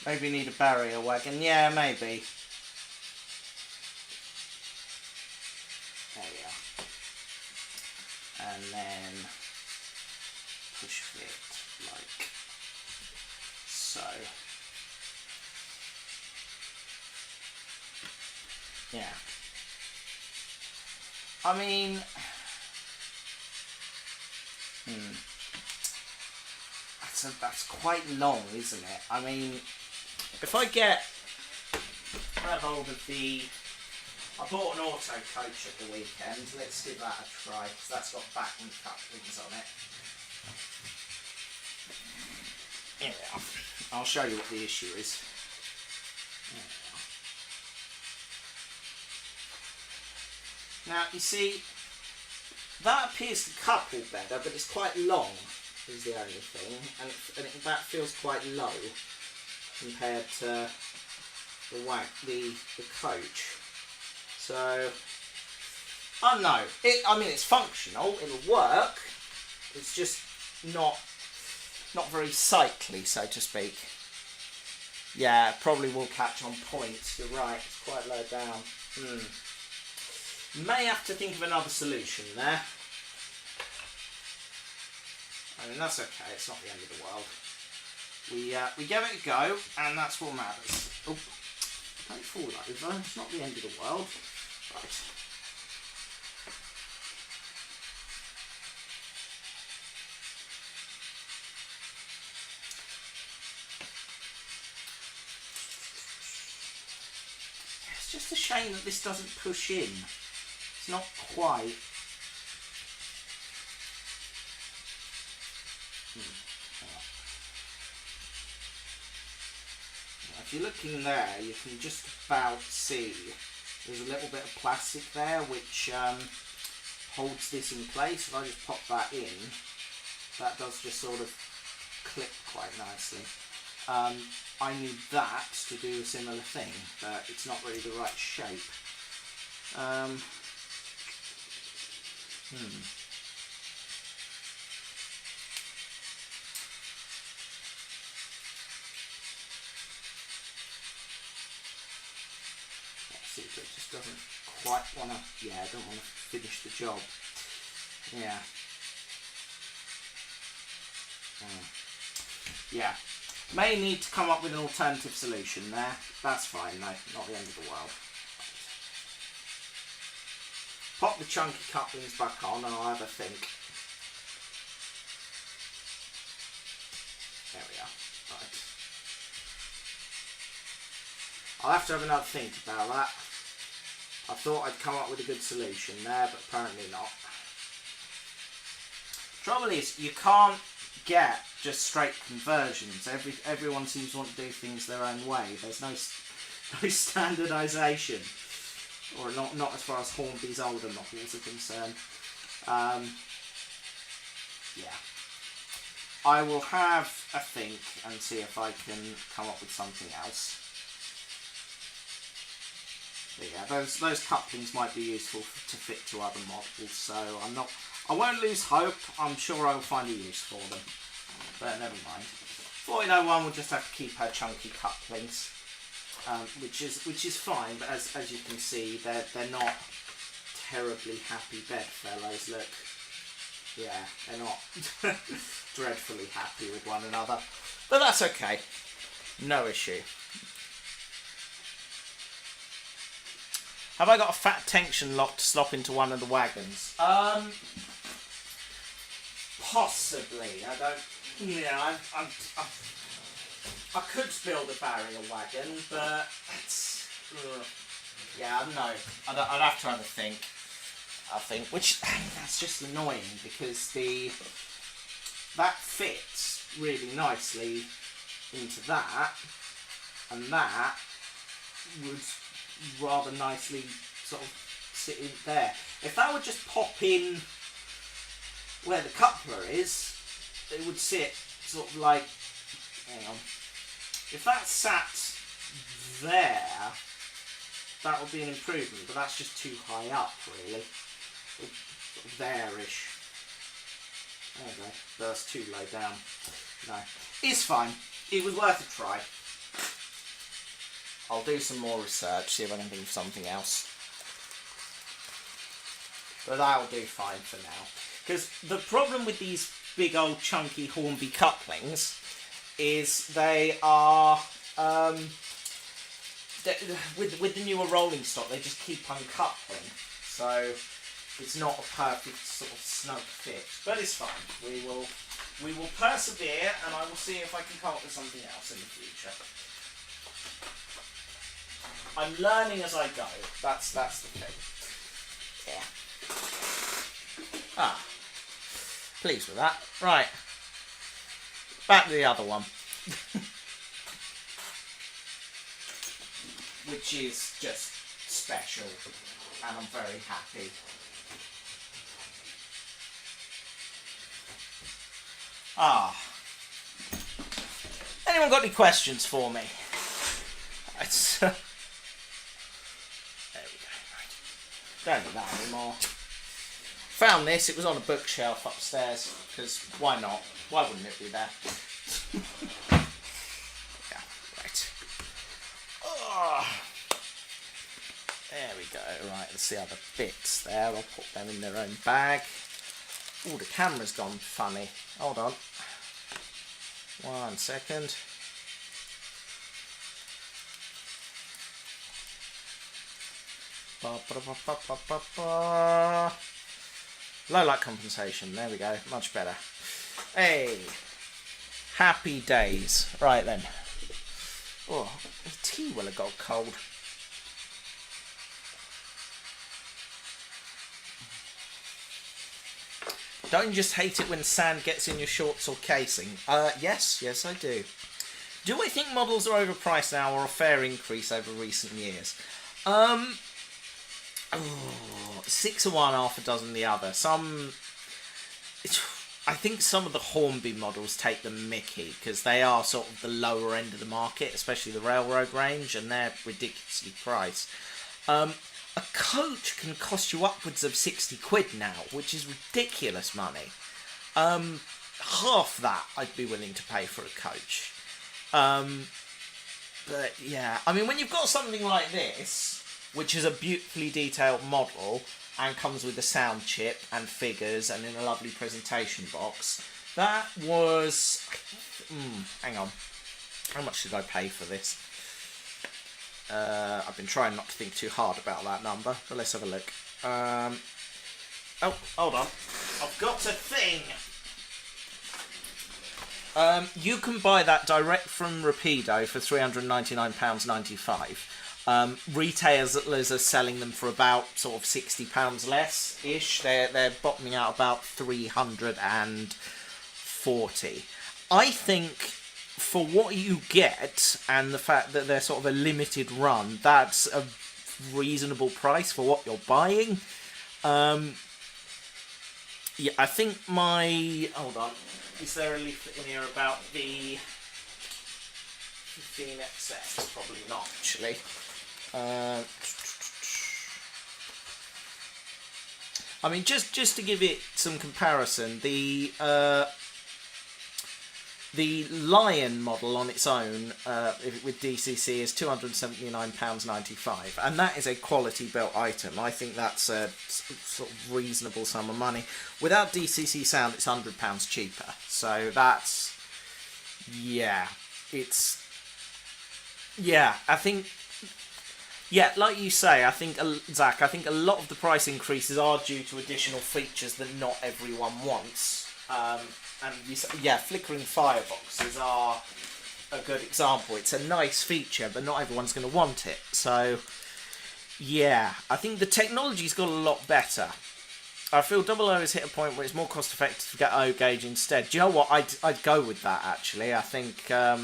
Maybe need a barrier wagon. Yeah, maybe. There we are. And then push fit like so. Yeah. I mean, that's quite long, isn't it? I mean, if I grab hold of I bought an auto coach at the weekend. Let's give that a try, because that's got backward couplings on it. Here we are. I'll show you what the issue is. Now, you see, that appears to couple better, but it's quite long, is the only thing, and that feels quite low compared to the coach. So, I don't know. I mean, it's functional. It'll work. It's just not very sightly, so to speak. Yeah, it probably will catch on points. You're right. It's quite low down. May have to think of another solution there. I mean, that's okay. It's not the end of the world. We give it a go, and that's what matters. Oh, don't fall over. It's not the end of the world. Right. It's just a shame that this doesn't push in. It's not quite. If you're looking there, you can just about see there's a little bit of plastic there which holds this in place. If I just pop that in, that does just sort of clip quite nicely. I need that to do a similar thing, but it's not really the right shape. See, it just doesn't quite want to, I don't want to finish the job. Yeah. Yeah. May need to come up with an alternative solution there. That's fine, no, not the end of the world. Pop the chunky couplings back on and I'll have a think. There we are. Right. I'll have to have another think about that. I thought I'd come up with a good solution there, but apparently not. Trouble is, you can't get just straight conversions. Everyone seems to want to do things their own way. There's no standardisation, or not as far as Hornby's older models are concerned. Yeah, I will have a think and see if I can come up with something else. But yeah, those couplings might be useful to fit to other models, so I won't lose hope. I'm sure I'll find a use for them, but never mind. 1401 will just have to keep her chunky couplings, which is fine. But as you can see, they're not terribly happy bedfellows. Look, yeah, they're not dreadfully happy with one another, but that's okay. No issue. Have I got a fat tension lock to slop into one of the wagons? Possibly. I don't. Yeah, I could build a barrier wagon, but it's. Yeah, no. I'd have to have a think. I think, which that's just annoying because that fits really nicely into that, and that would rather nicely sort of sit in there. If that would just pop in where the coupler is, it would sit sort of like, hang on, if that sat there, that would be an improvement, but that's just too high up really, sort of there-ish. There we go, that's too low down. No, it's fine, it was worth a try. I'll do some more research, see if I can think of something else. But that'll do fine for now. Because the problem with these big old chunky Hornby couplings is they are, with the newer rolling stock, they just keep uncoupling. So it's not a perfect sort of snug fit. But it's fine. We will persevere, and I will see if I can come up with something else in the future. I'm learning as I go. That's the thing. Yeah. Ah. Pleased with that. Right. Back to the other one. Which is just special. And I'm very happy. Ah. Anyone got any questions for me? It's... Don't need that anymore. Found this, it was on a bookshelf upstairs, because why not? Why wouldn't it be there? Yeah, right. Oh, there we go. Right, let's see other bits there. I'll put them in their own bag. Oh, the camera's gone funny. Hold on. 1 second. Low light compensation, there we go, much better. Hey, happy days. Right then. Oh, the tea will have got cold. Don't you just hate it when sand gets in your shorts or casing? Yes, I do. Do I think models are overpriced now or a fair increase over recent years? 6 of one, half a dozen the other. I think some of the Hornby models take the mickey because they are sort of the lower end of the market, especially the railroad range, and they're ridiculously priced. A coach can cost you upwards of 60 quid now, which is ridiculous money. Half that I'd be willing to pay for a coach. But yeah, I mean, when you've got something like this, which is a beautifully detailed model and comes with a sound chip and figures and in a lovely presentation box, that was... hang on. How much did I pay for this? I've been trying not to think too hard about that number, but let's have a look. Oh, hold on. I've got a thing! You can buy that direct from Rapido for £399.95. Retailers are selling them for about sort of £60 less ish. They're bottoming out about £340. I think for what you get and the fact that they're sort of a limited run, that's a reasonable price for what you're buying. Yeah, I think hold on. Is there a leaflet in here about the 15XS? Probably not, actually. I mean, just to give it some comparison, the The Lion model on its own with DCC is £279.95, and that is a quality built item. I think that's a sort of reasonable sum of money. Without DCC sound, it's £100 cheaper. So that's, yeah, it's, yeah, I think, yeah, like you say, I think, Zach, I think a lot of the price increases are due to additional features that not everyone wants. And yeah, flickering fireboxes are a good example. It's a nice feature, but not everyone's going to want it. So, yeah, I think the technology's got a lot better. I feel 00 has hit a point where it's more cost effective to get O-gauge instead. Do you know what? I'd go with that, actually. I think, yeah,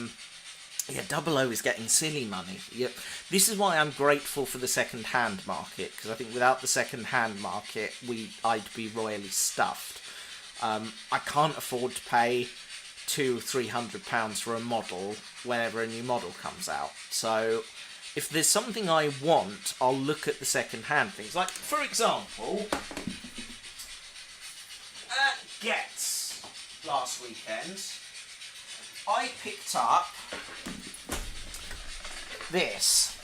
00 is getting silly money. Yeah. This is why I'm grateful for the second-hand market, because I think without the second-hand market, I'd be royally stuffed. I can't afford to pay £200-300 for a model whenever a new model comes out. So if there's something I want, I'll look at the second-hand things. Like, for example, at Getz last weekend, I picked up this.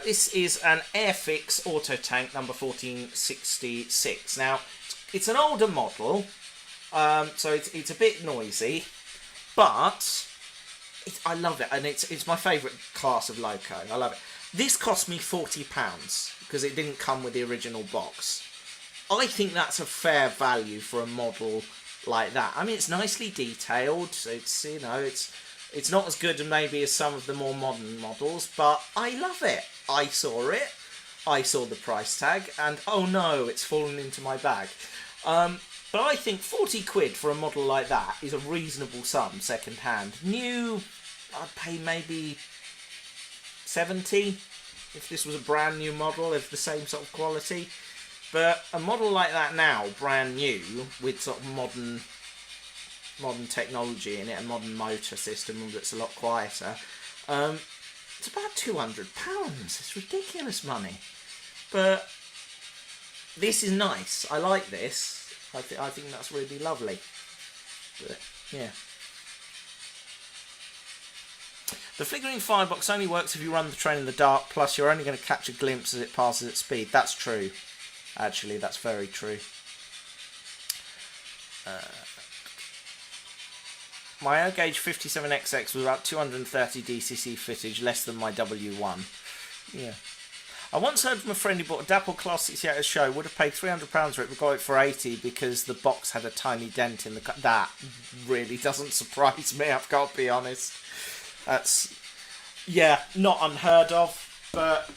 This is an Airfix Auto Tank number 1466. Now, it's an older model, so it's a bit noisy, but I love it, and it's my favourite class of loco. I love it. This cost me £40 because it didn't come with the original box. I think that's a fair value for a model like that. I mean, it's nicely detailed. It's, you know, it's not as good maybe as some of the more modern models, but I love it. I saw it. I saw the price tag, and oh no, it's fallen into my bag. But I think 40 quid for a model like that is a reasonable sum, second hand. New, I'd pay maybe 70 if this was a brand new model of the same sort of quality. But a model like that now, brand new, with sort of modern technology in it, a modern motor system that's a lot quieter, it's about £200. It's ridiculous money. But this is nice. I like this. I think that's really lovely. But, yeah. The flickering firebox only works if you run the train in the dark, plus you're only going to catch a glimpse as it passes at speed. That's true. Actually, that's very true. My O-gauge 57XX was about 230 DCC footage, less than my W1. Yeah. I once heard from a friend who bought a Dapple Class 68 at a show, would have paid £300 for it, but got it for 80 because the box had a tiny dent in the... That really doesn't surprise me, I've got to be honest. That's, yeah, not unheard of, but...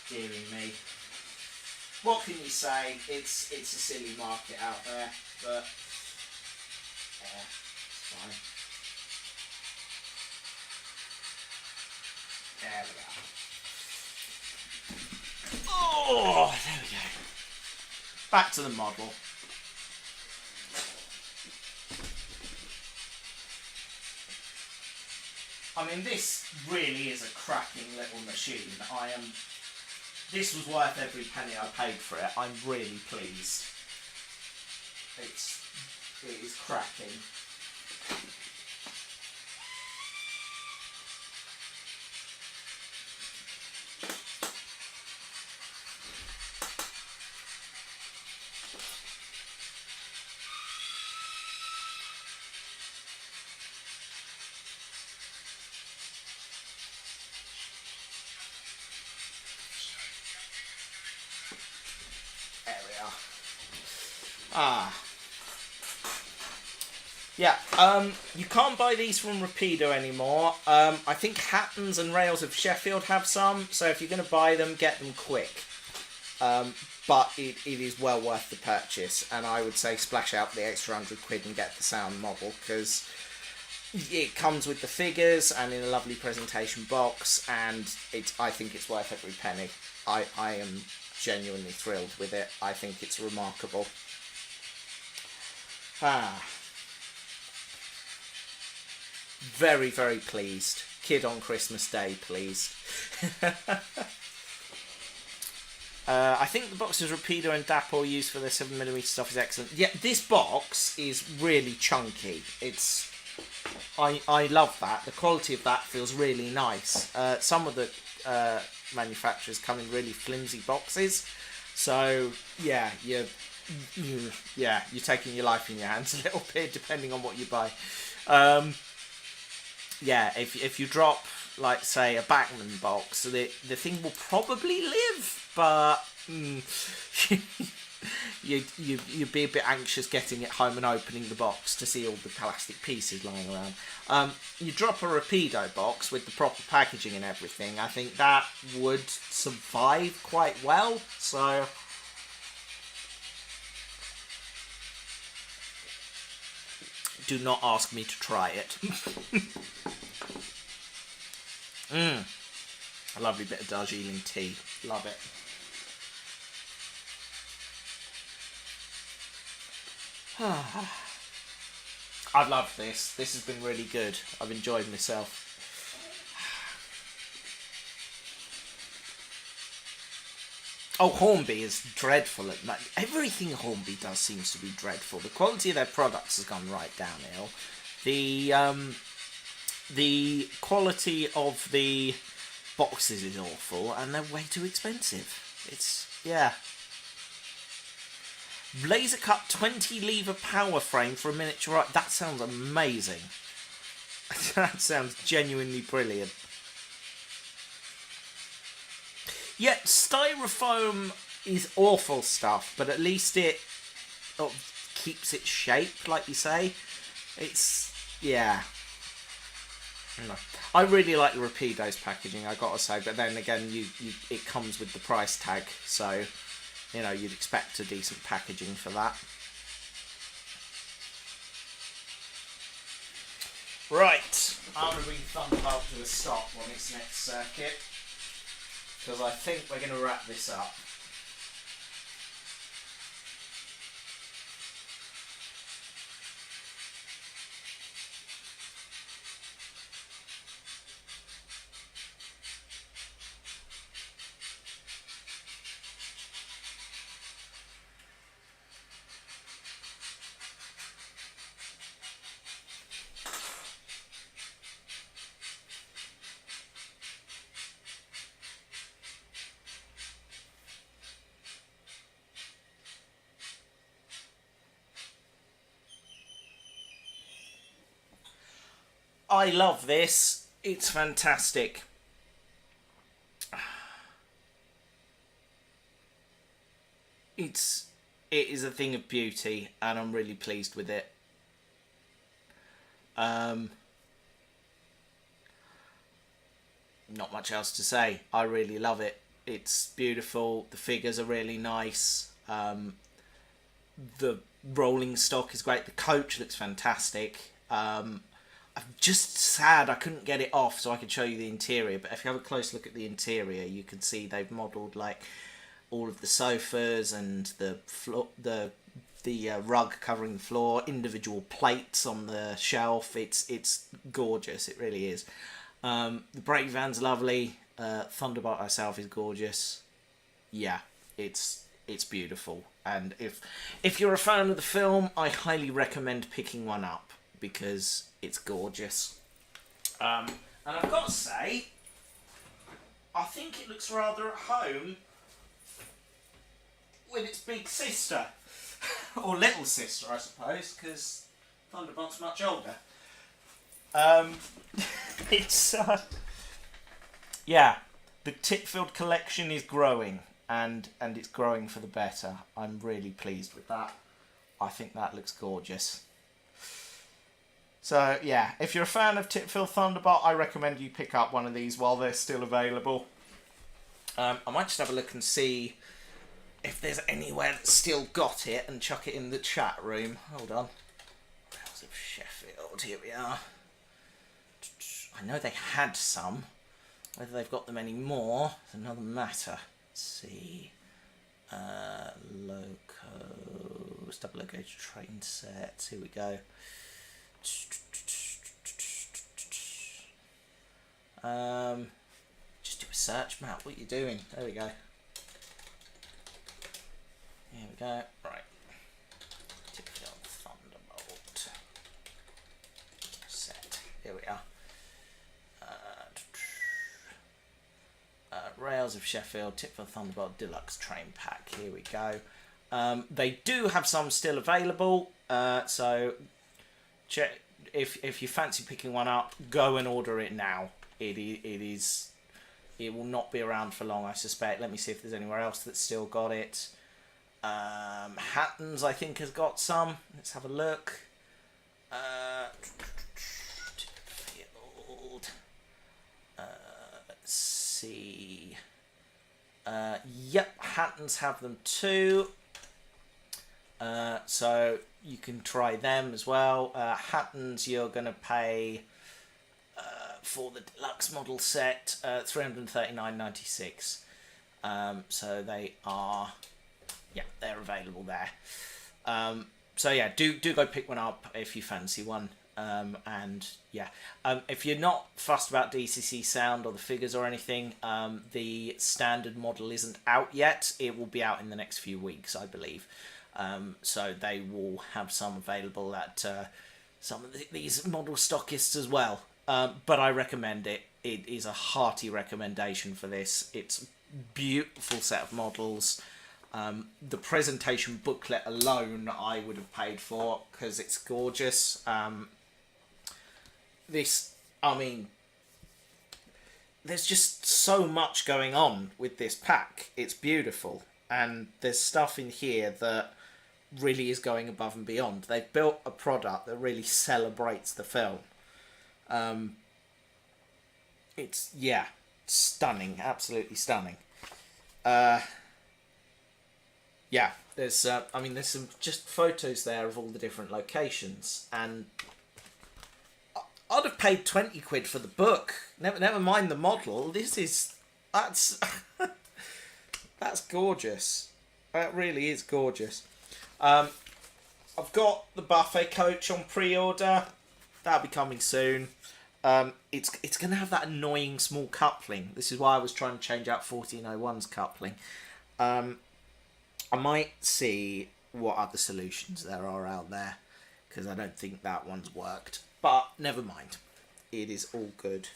Dearie me. What can you say? It's a silly market out there, but... yeah, it's fine. There we go. Oh, there we go. Back to the model. I mean, this really is a cracking little machine. This was worth every penny I paid for it. I'm really pleased. It is cracking. Yeah, you can't buy these from Rapido anymore. I think Hattons and Rails of Sheffield have some, so if you're going to buy them, get them quick. But it is well worth the purchase, and I would say splash out the extra £100 and get the sound model, because it comes with the figures and in a lovely presentation box, and I think it's worth every penny. I am genuinely thrilled with it. I think it's remarkable. Very, very pleased. Kid on Christmas Day, pleased. I think the boxes Rapido and Dapple used for their 7mm stuff is excellent. Yeah, this box is really chunky. I love that. The quality of that feels really nice. Some of the manufacturers come in really flimsy boxes, so yeah, you're taking your life in your hands a little bit depending on what you buy. Yeah, if you drop, like, say, a Bachmann box, the thing will probably live, but you'd be a bit anxious getting it home and opening the box to see all the plastic pieces lying around. You drop a Rapido box with the proper packaging and everything, I think that would survive quite well, so... Do not ask me to try it. A lovely bit of Darjeeling tea. Love it. I've loved this. This has been really good. I've enjoyed myself. Oh, Hornby is dreadful at that. Everything Hornby does seems to be dreadful. The quality of their products has gone right downhill. The quality of the boxes is awful, and they're way too expensive. Yeah. Laser cut 20 lever power frame for a miniature. That sounds amazing. That sounds genuinely brilliant. Yeah, styrofoam is awful stuff, but at least it keeps its shape, like you say. Yeah. No. I really like the Rapido's packaging, I gotta say, but then again, it comes with the price tag, so, you'd expect a decent packaging for that. Right, I'm going to bring Thunderbolt to a stop on its next circuit, because I think we're going to wrap this up. I love this. It's fantastic. It is a thing of beauty, and I'm really pleased with it. Not much else to say. I really love it. It's beautiful. The figures are really nice. The rolling stock is great. The coach looks fantastic. I'm just sad I couldn't get it off so I could show you the interior, but if you have a close look at the interior, you can see they've modelled like all of the sofas and the floor, the rug covering the floor, individual plates on the shelf. It's gorgeous. It really is. The brake van's lovely. Thunderbolt herself is gorgeous. Yeah, it's beautiful. And if you're a fan of the film, I highly recommend picking one up because it's gorgeous. And I've got to say, I think it looks rather at home with its big sister. Or little sister, I suppose, because Thunderbolt's much older. Yeah, the Titfield collection is growing, and it's growing for the better. I'm really pleased with that. I think that looks gorgeous. So, yeah, if you're a fan of Titfield Thunderbolt, I recommend you pick up one of these while they're still available. I might just have a look and see if there's anywhere that's still got it and chuck it in the chat room. Hold on. Rails of Sheffield, here we are. I know they had some. Whether they've got them anymore is another matter. Let's see. Locos, double loco train sets. Here we go. Just do a search map. What are you doing? There we go. go. Right. Titfield Thunderbolt. Set. Here we are. Rails of Sheffield, Titfield Thunderbolt Deluxe Train Pack. Here we go. They do have some still available, so check if you fancy picking one up. Go and order it now. It will not be around for long, I suspect. Let me see if there's anywhere else that's still got it. Hatton's, I think, has got some. Let's have a look. Titfield. Let's see. Yep, Hatton's have them too. So you can try them as well. Hatton's, you're going to pay for the deluxe model set $339.96. So they are, yeah, they're available there. So yeah, do go pick one up if you fancy one. And yeah, if you're not fussed about DCC sound or the figures or anything, the standard model isn't out yet. It will be out in the next few weeks, I believe. So they will have some available at some of these model stockists as well. But I recommend it. It is a hearty recommendation for this. It's a beautiful set of models. The presentation booklet alone I would have paid for because it's gorgeous. I mean, there's just so much going on with this pack. It's beautiful. And there's stuff in here that really is going above and beyond. They've built a product that really celebrates the film. It's, yeah, stunning. Absolutely stunning. Yeah, there's, I mean, there's some just photos there of all the different locations. And I'd have paid 20 quid for the book. Never mind the model. That's gorgeous. That really is gorgeous. I've got the buffet coach on pre-order. That'll be coming soon. It's going to have that annoying small coupling. This is why I was trying to change out 1401's coupling. I might see what other solutions there are out there, because I don't think that one's worked. But never mind. It is all good.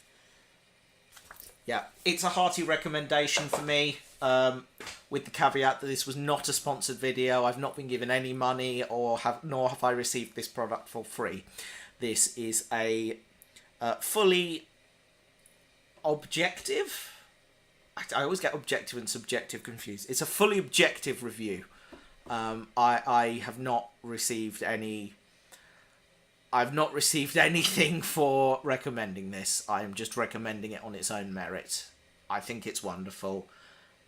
Yeah, it's a hearty recommendation for me, with the caveat that this was not a sponsored video. I've not been given any money, nor have I received this product for free. This is a fully objective. I always get objective and subjective confused. It's a fully objective review. I have not received any. I've not received anything for recommending this. I am just recommending it on its own merit. I think it's wonderful.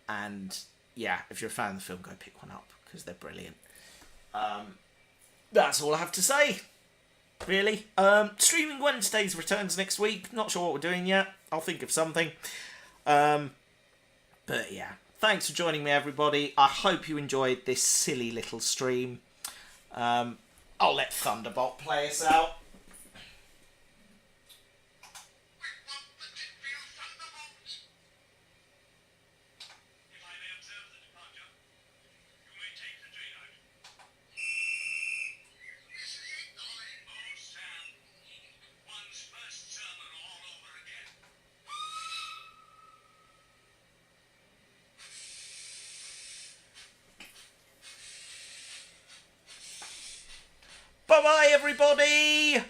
And yeah, if you're a fan of the film, go pick one up because they're brilliant. That's all I have to say, really. Streaming Wednesdays returns next week. Not sure what we're doing yet. I'll think of something. But yeah, thanks for joining me, everybody. I hope you enjoyed this silly little stream. I'll let Thunderbolt play us out. We want the Titfield Thunderbolt! If I may observe the departure, you may take the train out. This is it, darling. Oh, Sam. One's first sermon all over again. Bye-bye, everybody!